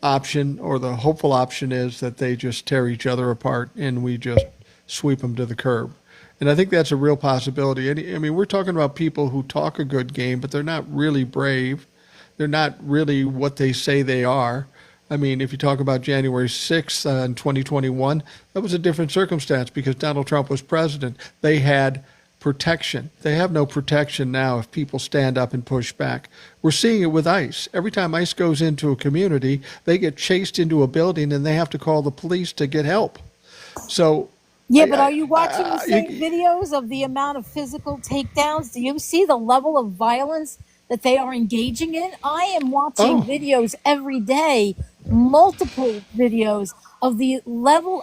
option, or the hopeful option, is that they just tear each other apart and we just sweep them to the curb. And I think that's a real possibility. And I mean, we're talking about people who talk a good game, but they're not really brave. They're not really what they say they are. I mean, if you talk about January 6th in 2021, that was a different circumstance because Donald Trump was president. They had protection. They have no protection now if people stand up and push back. We're seeing it with ICE. Every time ICE goes into a community, they get chased into a building and they have to call the police to get help. So, yeah, but are you watching the same videos of the amount of physical takedowns? Do you see the level of violence that they are engaging in? I am watching videos every day, multiple videos of the level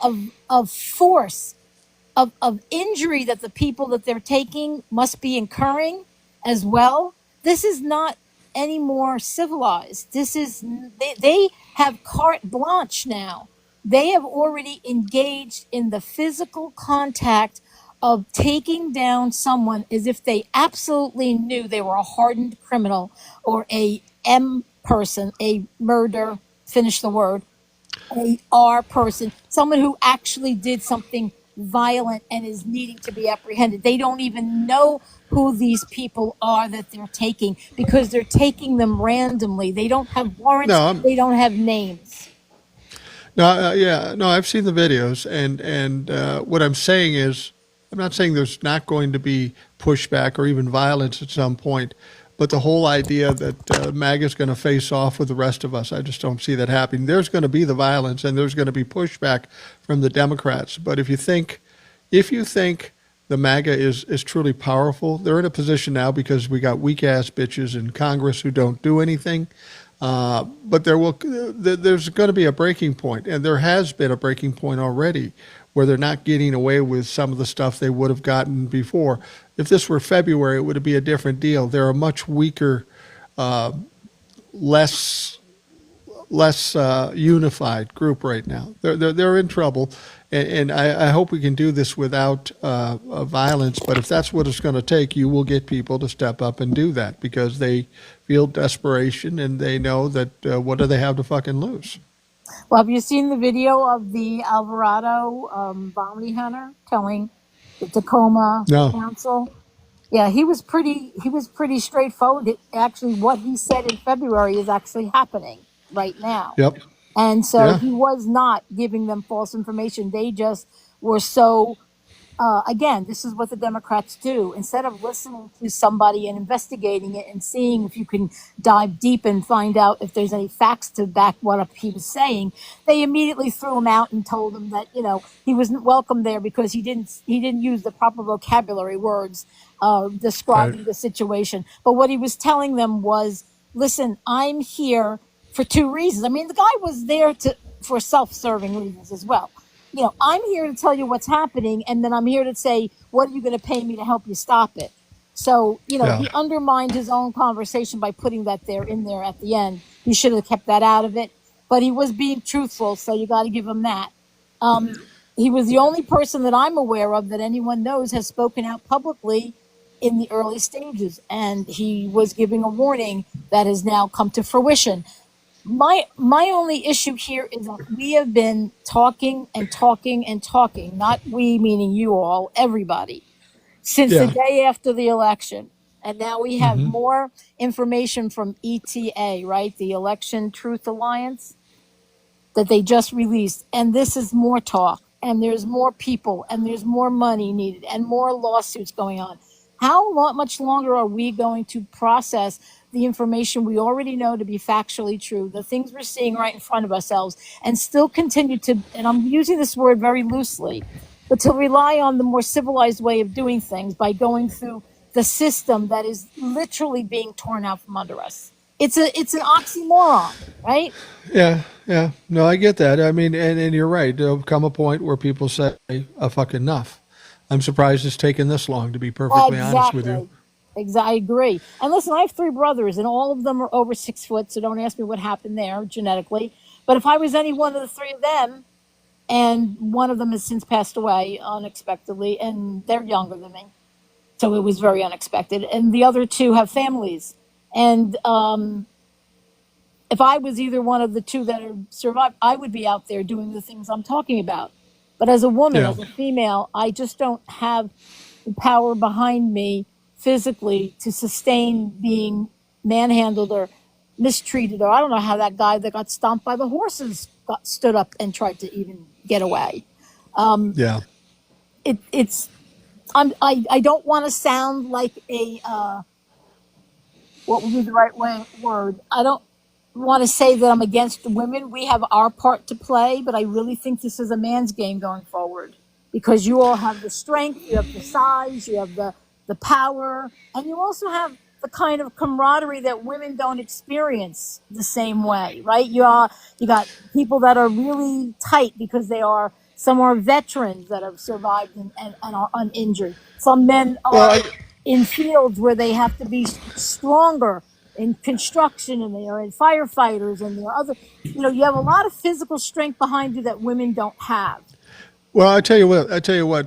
of force, of injury that the people that they're taking must be incurring as well. This is not any more civilized. This is, they have carte blanche now. They have already engaged in the physical contact of taking down someone as if they absolutely knew they were a hardened criminal or a M person, a murder, finish the word, a R person, someone who actually did something violent and is needing to be apprehended. They don't even know who these people are that they're taking because they're taking them randomly. They don't have warrants. No, they don't have names. No, I've seen the videos, and what I'm saying is, I'm not saying there's not going to be pushback or even violence at some point, but the whole idea that MAGA is going to face off with the rest of us, I just don't see that happening. There's going to be the violence, and there's going to be pushback from the Democrats. But if you think the MAGA is truly powerful, they're in a position now because we got weak ass bitches in Congress who don't do anything. But there's going to be a breaking point, and there has been a breaking point already where they're not getting away with some of the stuff they would have gotten before. If this were February, it would be a different deal. They're a much weaker, less unified group right now. They're in trouble, and I hope we can do this without violence. But if that's what it's going to take, you will get people to step up and do that because they feel desperation and they know that what do they have to fucking lose? Well, have you seen the video of the Alvarado bounty hunter telling the Tacoma Council? Yeah, he was pretty straightforward. Actually, what he said in February is actually happening right now. Yep. And so he was not giving them false information. They just were so, again, this is what the Democrats do. Instead of listening to somebody and investigating it and seeing if you can dive deep and find out if there's any facts to back what up he was saying, they immediately threw him out and told him that, he wasn't welcome there because he didn't use the proper vocabulary words describing the situation. But what he was telling them was, listen, I'm here for two reasons. I mean, the guy was there for self-serving reasons as well. I'm here to tell you what's happening, and then I'm here to say, what are you going to pay me to help you stop it? So, he undermined his own conversation by putting that in there at the end. He should have kept that out of it, but he was being truthful, so you got to give him that. He was the only person that I'm aware of that anyone knows has spoken out publicly in the early stages, and he was giving a warning that has now come to fruition. My only issue here is that we have been talking and talking and talking, not we meaning you all, everybody, since the Yeah. day after the election. And now we have Hmm. more information from ETA, right? The Election Truth Alliance that they just released. And this is more talk, and there's more people, and there's more money needed, and more lawsuits going on. Much longer are we going to process the information we already know to be factually true, the things we're seeing right in front of ourselves, and still continue to, and I'm using this word very loosely, but to rely on the more civilized way of doing things by going through the system that is literally being torn out from under us? It's an oxymoron, right? Yeah, yeah. No, I get that. I mean, and you're right. There'll come a point where people say, a fuck enough. I'm surprised it's taken this long, to be perfectly honest with you. Exactly. I agree. And listen, I have three brothers, and all of them are over 6 foot, so don't ask me what happened there genetically. But if I was any one of the three of them, and one of them has since passed away unexpectedly, and they're younger than me, so it was very unexpected. And the other two have families. And if I was either one of the two that have survived, I would be out there doing the things I'm talking about. But as a woman, Yeah. as a female, I just don't have the power behind me physically to sustain being manhandled or mistreated, or I don't know how that guy that got stomped by the horses stood up and tried to even get away. Yeah. It's I don't want to sound like a what would be the word? I don't want to say that I'm against women. We have our part to play, but I really think this is a man's game going forward, because you all have the strength, you have the size, you have the power, and you also have the kind of camaraderie that women don't experience the same way, right? You got people that are really tight because some are veterans that have survived and are uninjured. Some men Well, are in fields where they have to be stronger in construction, and they are in firefighters, and there are other, you have a lot of physical strength behind you that women don't have. well, I tell you what.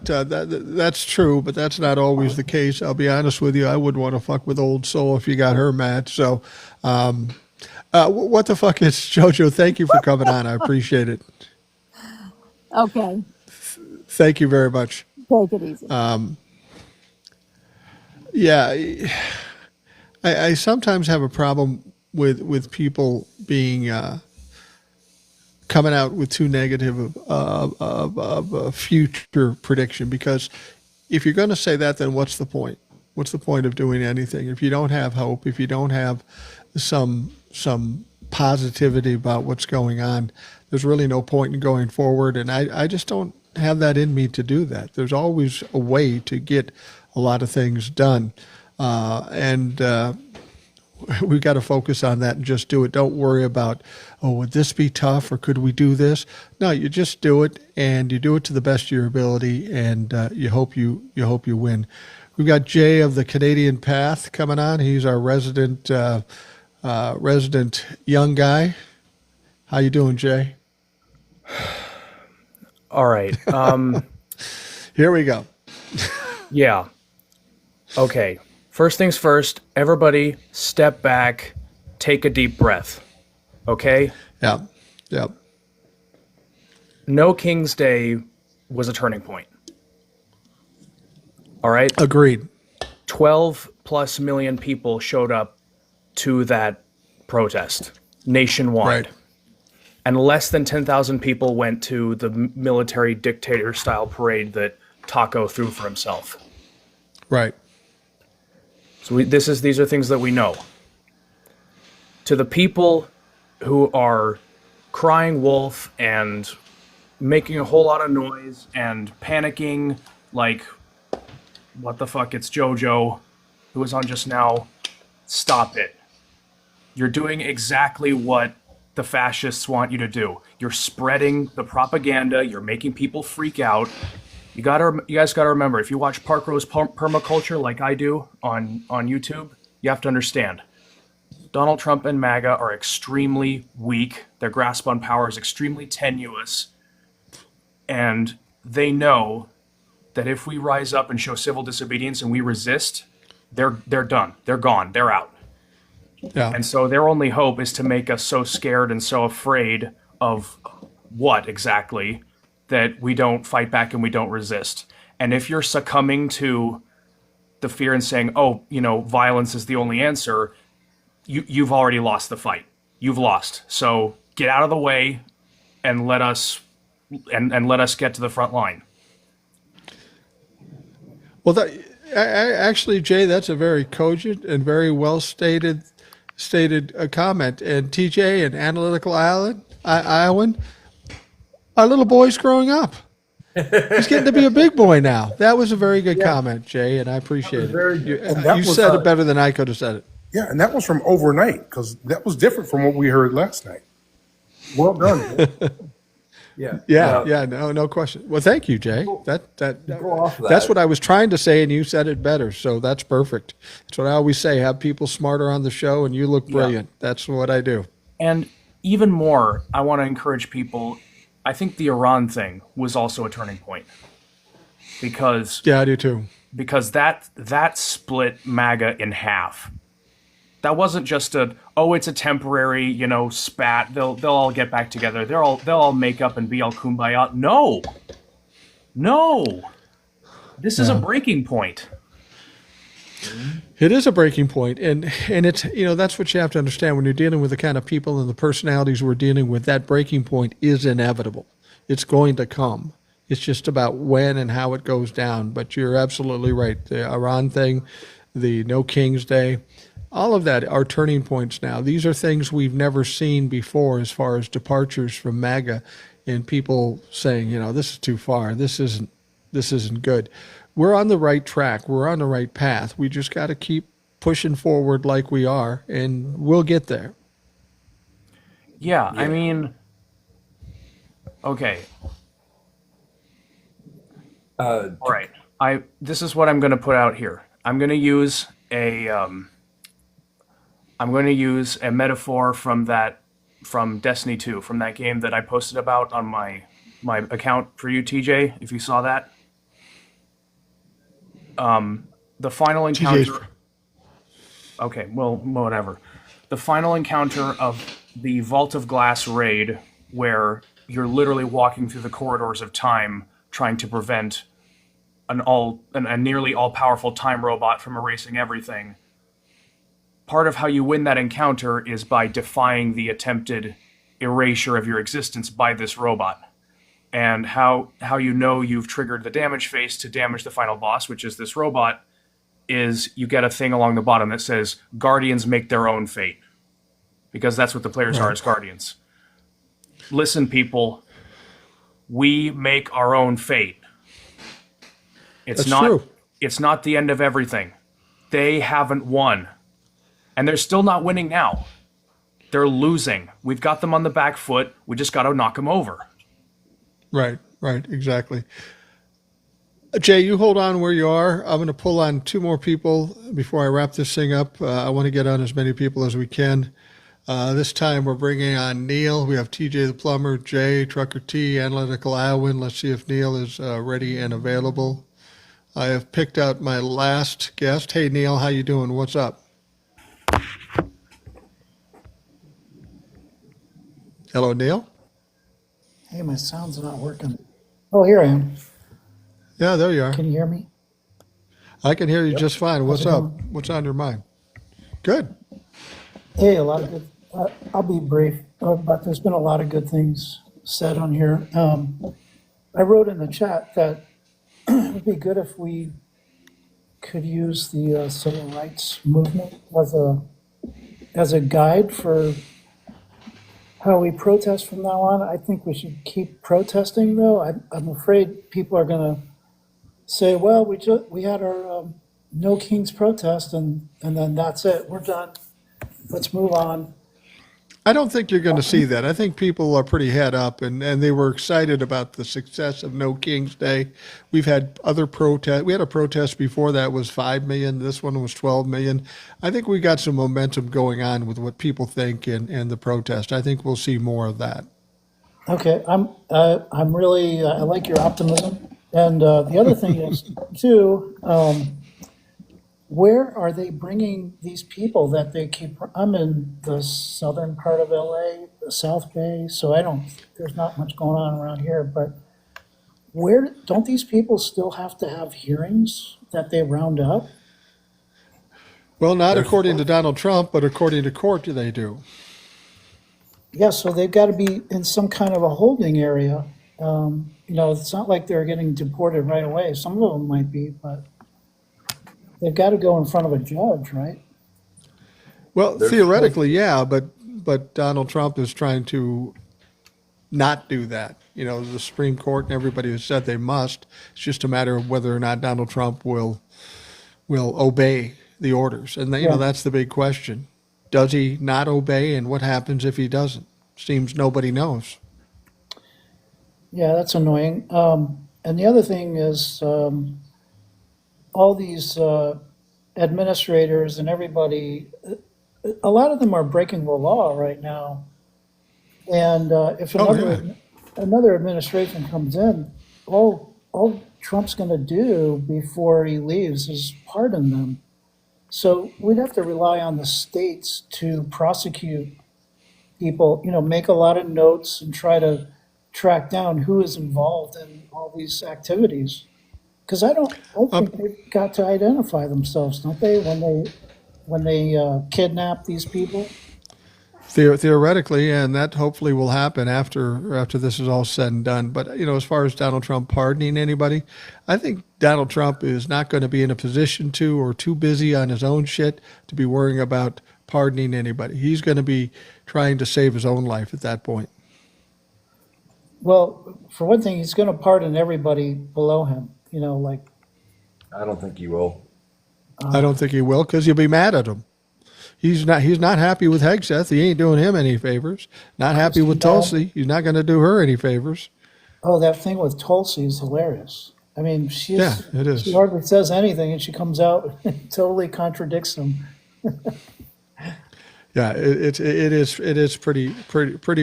That's true, but that's not always the case. I'll be honest with you. I wouldn't want to fuck with old soul if you got her mad. So, what the fuck is JoJo? Thank you for coming on. I appreciate it. Okay, Thank you very much. take it easy. Yeah, I sometimes have a problem with people being coming out with too negative of a future prediction, because if you're going to say that, then what's the point? What's the point of doing anything if you don't have hope? If you don't have some positivity about what's going on, there's really no point in going forward. And I just don't have that in me to do that. There's always a way to get a lot of things done, and we've got to focus on that and just do it. Don't worry about, oh, would this be tough or could we do this? No, you just do it, and you do it to the best of your ability, and you hope you win. We've got Jay of the Canadian Path coming on. He's our resident young guy. How you doing, Jay? All right. Here we go. Yeah. Okay. First things first, everybody step back, take a deep breath. Okay? Yeah. Yeah. No King's Day was a turning point. All right? Agreed. 12 plus million people showed up to that protest nationwide. Right. And less than 10,000 people went to the military dictator style parade that Taco threw for himself. Right. So these are things that we know. To the people who are crying wolf and making a whole lot of noise and panicking like, what the fuck, it's JoJo who was on just now, stop it. You're doing exactly what the fascists want you to do. You're spreading the propaganda, you're making people freak out. You guys gotta remember, if you watch Park Rose Permaculture like I do on YouTube, you have to understand, Donald Trump and MAGA are extremely weak. Their grasp on power is extremely tenuous. And they know that if we rise up and show civil disobedience and we resist, they're done. They're gone. They're out. Yeah. And so their only hope is to make us so scared and so afraid of what exactly that we don't fight back and we don't resist. And if you're succumbing to the fear and saying, oh, violence is the only answer, you've already lost the fight. You've lost. So get out of the way and let us let us get to the front line. Well, actually, Jay, that's a very cogent and very well stated comment. And TJ and Analytical Iowan, our little boy's growing up. He's getting to be a big boy now. That was a very good comment, Jay, and I appreciate it. very good. You said it better than I could have said it. Yeah, and that was from overnight, because that was different from what we heard last night. Well done. man. Yeah. No question. Well, thank you, Jay. Go off That's that. what I was trying to say, and you said it better. So that's perfect. That's what I always say. Have people smarter on the show, and you look brilliant. That's what I do. And even more, I want to encourage people. I think the Iran thing was also a turning point because Yeah, I do too. that split MAGA in half. That wasn't just it's a temporary, spat. They'll all get back together. They'll all make up and be all kumbaya. No. This is a breaking point. It is a breaking point, and it's that's what you have to understand when you're dealing with the kind of people and the personalities we're dealing with. That breaking point is inevitable. It's going to come. It's just about when and how it goes down. But you're absolutely right. The Iran thing, the No King's Day, all of that are turning points now. These are things we've never seen before as far as departures from MAGA and people saying, this is too far. This isn't good. We're on the right track. We're on the right path. We just got to keep pushing forward like we are, and we'll get there. Yeah, I mean, okay. All right. This is what I'm going to put out here. I'm going to use a metaphor from Destiny 2, from that game that I posted about on my account for you, TJ, if you saw that. The final encounter. Okay, well, whatever. The final encounter of the Vault of Glass raid, where you're literally walking through the corridors of time, trying to prevent a nearly all-powerful time robot from erasing everything. Part of how you win that encounter is by defying the attempted erasure of your existence by this robot. And how you've triggered the damage phase to damage the final boss, which is this robot, is you get a thing along the bottom that says, Guardians make their own fate. Because that's what the players are as Guardians. Listen, people, we make our own fate. It's true. It's not the end of everything. They haven't won. And they're still not winning now. They're losing. We've got them on the back foot. We just got to knock them over. Right, exactly. Jay, you hold on where you are. I'm going to pull on two more people before I wrap this thing up. I want to get on as many people as we can. This time we're bringing on Neil. We have TJ the Plumber, Jay, Trucker T, Analytical Iowan. Let's see if Neil is ready and available. I have picked out my last guest. Hey, Neil, how you doing? What's up? Hello, Neil. Hey, my sound's not working. Oh, here I am. Yeah, there you are. Can you hear me? I can hear you just fine. What's How's it up? going? What's on your mind? Good. Hey, a lot of good. I'll be brief, but there's been a lot of good things said on here. I wrote in the chat that it would be good if we could use the civil rights movement as a guide for how we protest from now on. I think we should keep protesting, though. I'm afraid people are going to say, "Well, we had our No Kings protest, and then that's it. We're done. Let's move on." I don't think you're going to see that. I think people are pretty head up, and they were excited about the success of No King's Day. We've had other protests. We had a protest before that was 5 million. This one was 12 million. I think we got some momentum going on with what people think and the protest. I think we'll see more of that. Okay, I'm really I like your optimism, and the other thing is too. where are they bringing these people that they keep? I'm in the southern part of LA, the South Bay, so there's not much going on around here, but where don't these people still have to have hearings that they round up? Well, not according to Donald Trump, but according to court, they do. Yeah, so they've got to be in some kind of a holding area. It's not like they're getting deported right away. Some of them might be, but they've got to go in front of a judge, right? Well, theoretically, yeah, but Donald Trump is trying to not do that. The Supreme Court and everybody has said they must. It's just a matter of whether or not Donald Trump will obey the orders, and that's the big question. Does he not obey, and what happens if he doesn't? Seems nobody knows. Yeah, that's annoying. And the other thing is, all these administrators and everybody, a lot of them are breaking the law right now. And if another administration comes in, all Trump's going to do before he leaves is pardon them. So we'd have to rely on the states to prosecute people, make a lot of notes and try to track down who is involved in all these activities. Because I think they've got to identify themselves, don't they, when they kidnap these people? Theoretically, and that hopefully will happen after this is all said and done. But as far as Donald Trump pardoning anybody, I think Donald Trump is not going to be in a position to, or too busy on his own shit to be worrying about pardoning anybody. He's going to be trying to save his own life at that point. Well, for one thing, he's going to pardon everybody below him. I don't think he will. I don't think he will, because you'll be mad at him. He's not happy with Hegseth. He ain't doing him any favors. Not happy with Tulsi. He's not going to do her any favors. Oh, that thing with Tulsi is hilarious. I mean, it is. She hardly says anything, and she comes out and totally contradicts him. Yeah, it is pretty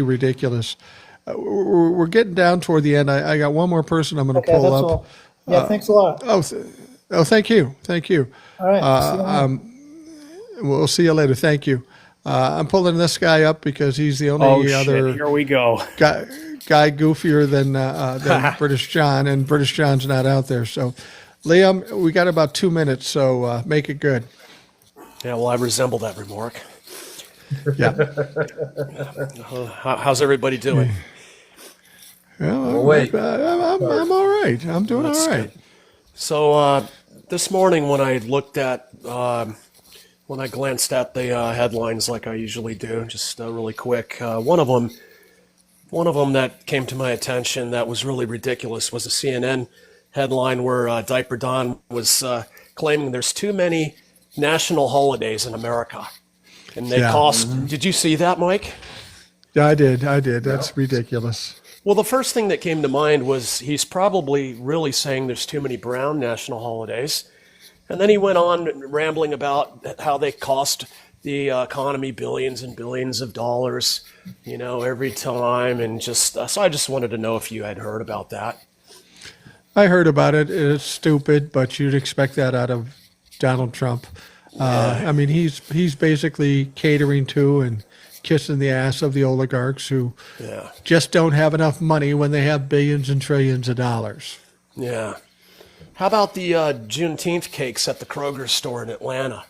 ridiculous. We're getting down toward the end. I got one more person I'm going to pull up. All. Yeah, thanks a lot. Thank you. All right. We'll see you later. Thank you. I'm pulling this guy up because he's the only other here we go. guy goofier than British John, and British John's not out there. So, Liam, we got about 2 minutes, so make it good. Yeah, well, I resemble that remark. Yeah. How's everybody doing? Well, I'm all right. I'm doing all right. Good. So this morning when I looked at, when I glanced at the headlines like I usually do, just really quick, one of them that came to my attention that was really ridiculous was a CNN headline where Diaper Don was claiming there's too many national holidays in America. And they cost. Mm-hmm. Did you see that, Mike? Yeah, I did. That's ridiculous. Well, the first thing that came to mind was he's probably really saying there's too many brown national holidays. And then he went on rambling about how they cost the economy billions and billions of dollars, every time. And so I just wanted to know if you had heard about that. I heard about it. It's stupid, but you'd expect that out of Donald Trump. I mean, he's basically catering to and kissing the ass of the oligarchs who just don't have enough money when they have billions and trillions of dollars. Yeah. How about the Juneteenth cakes at the Kroger store in Atlanta?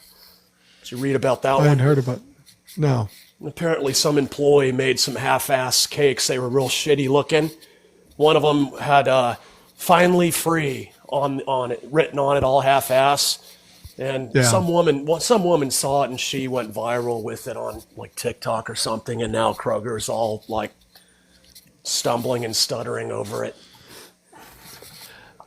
Did you read about that one? I hadn't heard about it. No. Apparently some employee made some half-ass cakes. They were real shitty looking. One of them had finally free on it, written on it, all half-ass. And some woman saw it and she went viral with it on like TikTok or something, and now Kroger's all like stumbling and stuttering over it.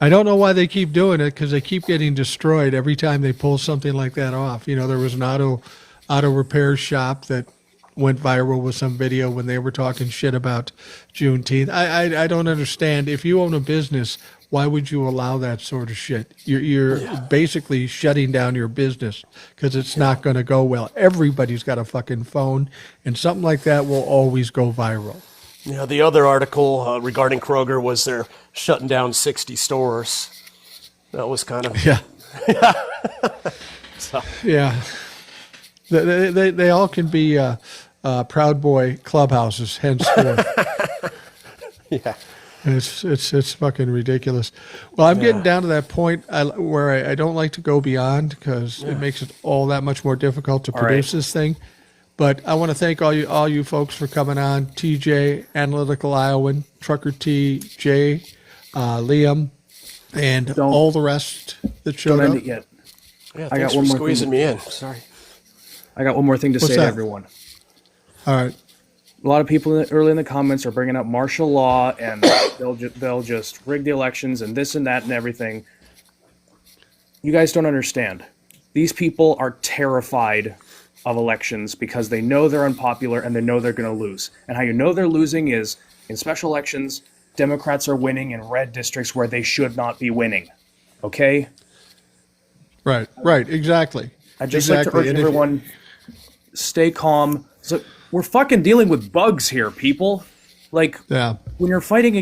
I don't know why they keep doing it, because they keep getting destroyed every time they pull something like that off. There was an auto repair shop that went viral with some video when they were talking shit about Juneteenth. I don't understand. If you own a business, why would you allow that sort of shit? You're basically shutting down your business because it's not going to go well. Everybody's got a fucking phone, and something like that will always go viral. Yeah, the other article regarding Kroger was they're shutting down 60 stores. That was kind of... Yeah. So Yeah. They all can be Proud Boy clubhouses henceforth. Yeah. It's fucking ridiculous. Well, I'm getting down to that point where I don't like to go beyond because it makes it all that much more difficult to produce this thing. But I want to thank all you folks for coming on. TJ, Analytical Iowan, Trucker T, Jay, Liam, and all the rest that showed don't end up. it yet. Yeah, I got thanks one for more squeezing thing. me in. Sorry. I got one more thing to What's say that? to everyone. All right. A lot of people early in the comments are bringing up martial law and they'll just rig the elections and this and that and everything. You guys don't understand. These people are terrified of elections because they know they're unpopular and they know they're going to lose. And how you know they're losing is in special elections, Democrats are winning in red districts where they should not be winning. Okay? Right, exactly. I'd just like to urge everyone, stay calm. So we're fucking dealing with bugs here, people. Like, when you're fighting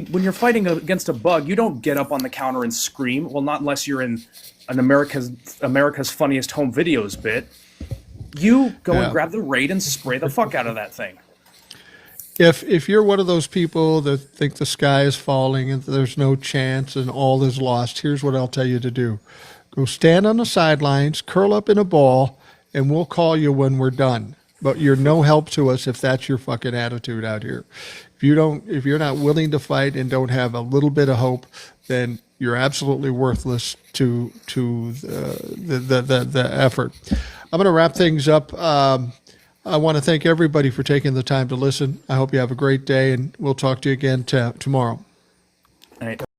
against a bug, you don't get up on the counter and scream. Well, not unless you're in an America's Funniest Home Videos bit. You go and grab the raid and spray the fuck out of that thing. If you're one of those people that think the sky is falling and there's no chance and all is lost, here's what I'll tell you to do. Go stand on the sidelines, curl up in a ball, and we'll call you when we're done. But you're no help to us if that's your fucking attitude out here. If you're not willing to fight and don't have a little bit of hope, then you're absolutely worthless to the effort. I'm going to wrap things up. I want to thank everybody for taking the time to listen. I hope you have a great day, and we'll talk to you again tomorrow. All right.